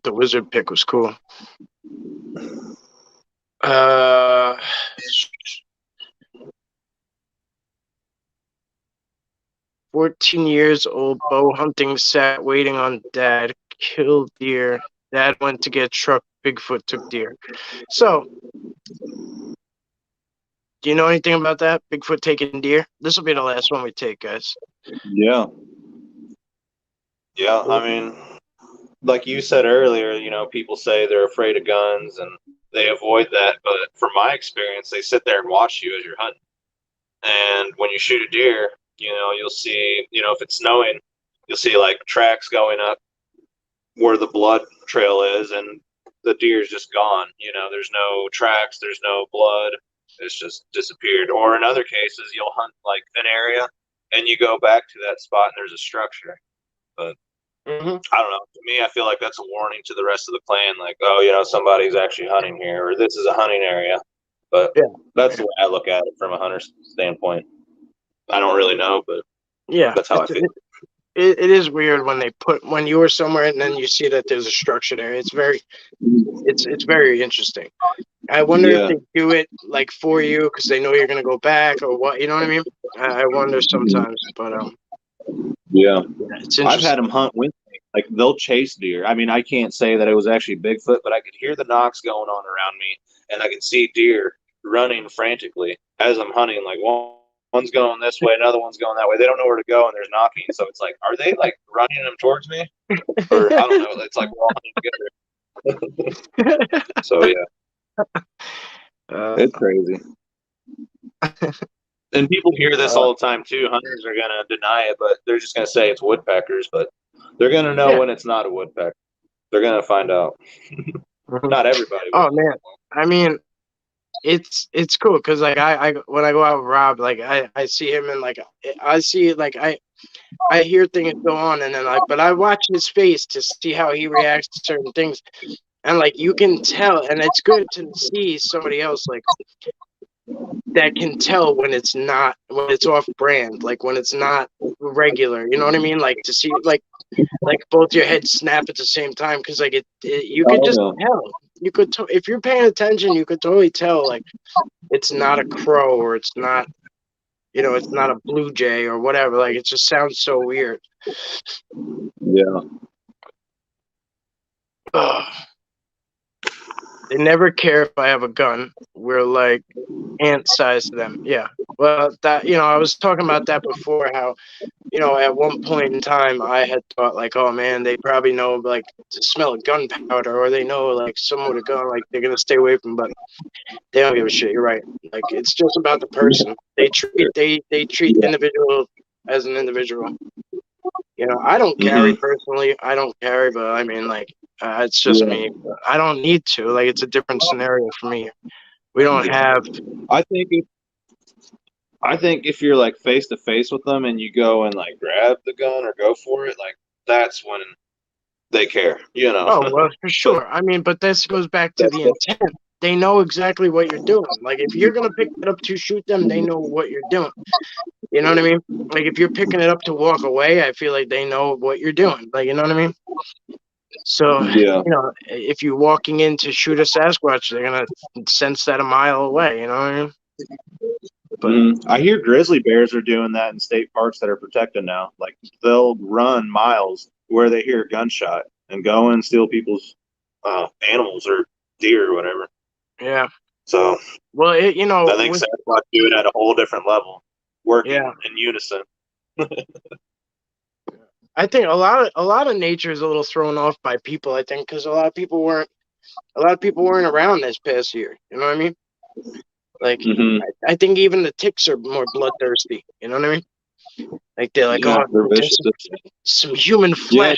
the Wizard pic was cool. 14 years old, bow hunting, sat waiting on dad, killed deer. Dad went to get truck, Bigfoot took deer. So, do you know anything about that? Bigfoot taking deer? This will be the last one we take, guys. Yeah. Yeah, I mean, like you said earlier, people say they're afraid of guns and they avoid that. But from my experience, they sit there and watch you as you're hunting. And when you shoot a deer, you'll see, if it's snowing, you'll see like tracks going up where the blood trail is, and the deer's just gone. There's no tracks, there's no blood, it's just disappeared. Or in other cases, you'll hunt like an area and you go back to that spot and there's a structure. But I don't know. To me, I feel like that's a warning to the rest of the clan. Like, oh, somebody's actually hunting here, or this is a hunting area. But that's the way I look at it from a hunter's standpoint. I don't really know, but that's how I feel. It is weird when you were somewhere and then you see that there's a structure there. It's very interesting. I wonder if they do it like for you because they know you're gonna go back or what. You know what I mean? I wonder sometimes, but yeah, it's interesting. I've had them hunt with me. Like they'll chase deer. I mean, I can't say that it was actually Bigfoot, but I could hear the knocks going on around me, and I could see deer running frantically as I'm hunting. Like one's going this way, another one's going that way. They don't know where to go, and there's knocking. So it's like, are they like running them towards me, or I don't know? It's like we're all hunting together. So yeah, it's crazy. And people hear this all the time too. Hunters are gonna deny it, but they're just gonna say it's woodpeckers. But they're gonna know when it's not a woodpecker. They're gonna find out. Not everybody. Oh man, I mean, it's cool because like I when I go out with Rob, like I see him and like I see like I hear things go on, and then but I watch his face to see how he reacts to certain things, and like you can tell, and it's good to see somebody else like that can tell when it's off brand, like when it's not regular. You know what I mean? Like to see like both your heads snap at the same time, because like you could just tell. You could if you're paying attention, you could totally tell like it's not a crow or it's not it's not a blue jay or whatever. Like it just sounds so weird. Yeah. Ugh. They never care if I have a gun. We're like ant size to them. Yeah. Well, that I was talking about that before. How at one point in time, I had thought like, oh man, they probably know like to smell of gunpowder, or they know like someone with a gun, like they're gonna stay away from. But they don't give a shit. You're right. Like it's just about the person. They treat individual as an individual. I don't carry personally. I don't carry, but I mean, like, it's just me. I don't need to. Like, it's a different scenario for me. We don't have. I think if you're like face to face with them and you go and like grab the gun or go for it, like that's when they care. Oh well, for sure. I mean, but this goes back to the intent. They know exactly what you're doing. Like, if you're gonna pick it up to shoot them, they know what you're doing. You know what I mean? Like, if you're picking it up to walk away, I feel like they know what you're doing. Like, you know what I mean? So, if you're walking in to shoot a Sasquatch, they're going to sense that a mile away, you know what I mean? But I hear grizzly bears are doing that in state parks that are protected now. Like, they'll run miles where they hear a gunshot and go and steal people's animals or deer or whatever. Yeah. So, well, I think Sasquatch do it at a whole different level, working in unison. I think a lot of nature is a little thrown off by people. I think because a lot of people weren't around this past year. You know what I mean? Like I think even the ticks are more bloodthirsty. You know what I mean? Like they're like, they're vicious. Some human flesh.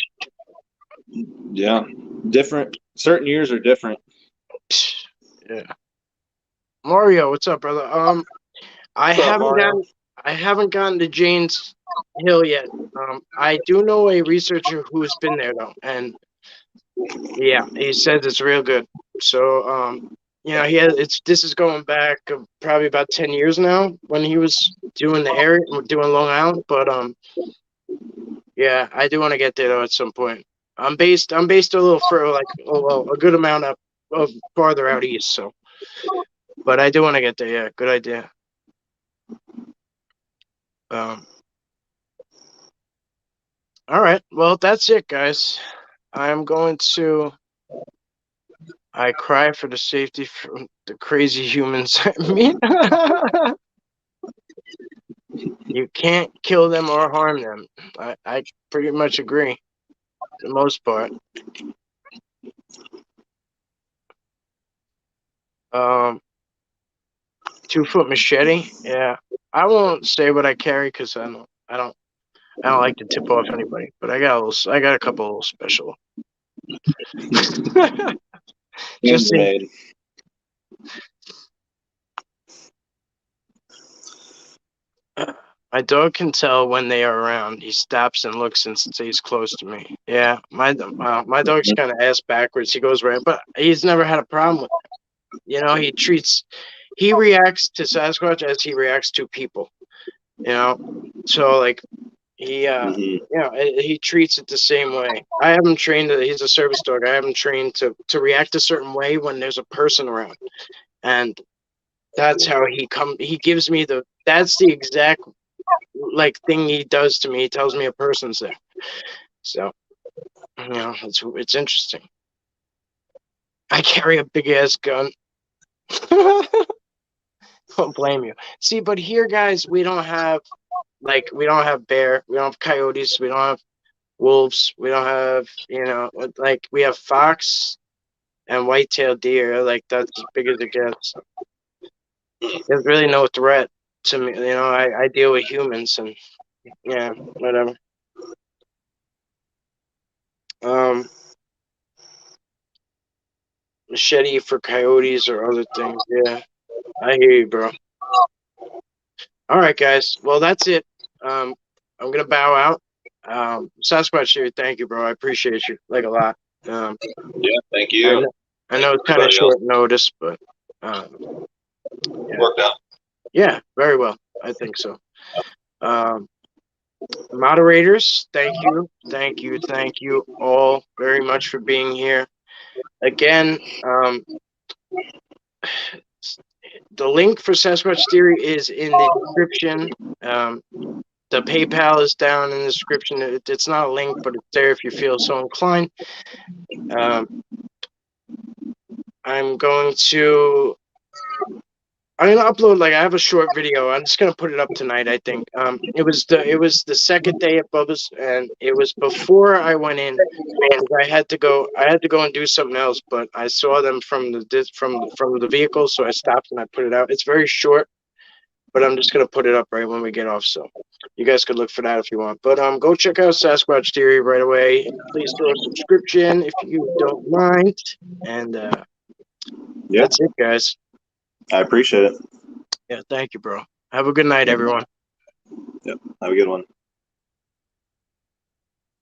Yeah, different. Certain years are different. Yeah. Mario, what's up, brother? I haven't gotten to Jane's Hill yet. I do know a researcher who's been there though, and yeah, he says it's real good. So, this is going back probably about 10 years now when he was doing the area, doing Long Island. But yeah, I do want to get there though at some point. I'm based a little further, like a good amount of farther out east. So, but I do want to get there. Yeah, good idea. All right. Well, that's it, guys. I'm going to. I cry for the safety from the crazy humans. I mean, you can't kill them or harm them. I pretty much agree, for the most part. 2-foot machete. Yeah, I won't say what I carry because I don't like to tip off anybody. But I got a couple little special. Just my dog can tell when they are around. He stops and looks and stays close to me. Yeah, my dog's kind of ass backwards. He goes right, but he's never had a problem with it. He reacts to Sasquatch as he reacts to people. So like he treats it the same way. I have him trained. He's a service dog. I have him trained to react a certain way when there's a person around, and that's how he gives me that's the exact like thing he does to me. He tells me a person's there. So it's interesting. I carry a big ass gun. Don't blame you. See, but here, guys, we don't have bear, we don't have coyotes, we don't have wolves, we don't have we have fox and white-tailed deer. Like that's as big as it gets. There's really no threat to me. I deal with humans and yeah, whatever. Machete for coyotes or other things. Yeah, I hear you, bro. All right, guys. Well, that's it. I'm gonna bow out. Sasquatch here, thank you, bro. I appreciate you like a lot. Yeah, thank I you. know, I Thank know it's kind of everybody else. short notice, but yeah, Worked out. yeah, very well. I think so. Um, Moderators, thank you all very much for being here. Again, the link for Sasquatch Theory is in the description. The PayPal is down in the description. It's not a link, but it's there if you feel so inclined. I'm going to upload, like, I have a short video. I'm just gonna put it up tonight, I think. It was the second day at Bubba's, and it was before I went in. I had to go and do something else, but I saw them from the vehicle, so I stopped and I put it out. It's very short, but I'm just gonna put it up right when we get off, so you guys could look for that if you want. But go check out Sasquatch Theory right away. Please throw a subscription if you don't mind. And Yeah, that's it, guys. I appreciate it. Yeah, thank you, bro. Have a good night, everyone. Yep, have a good one.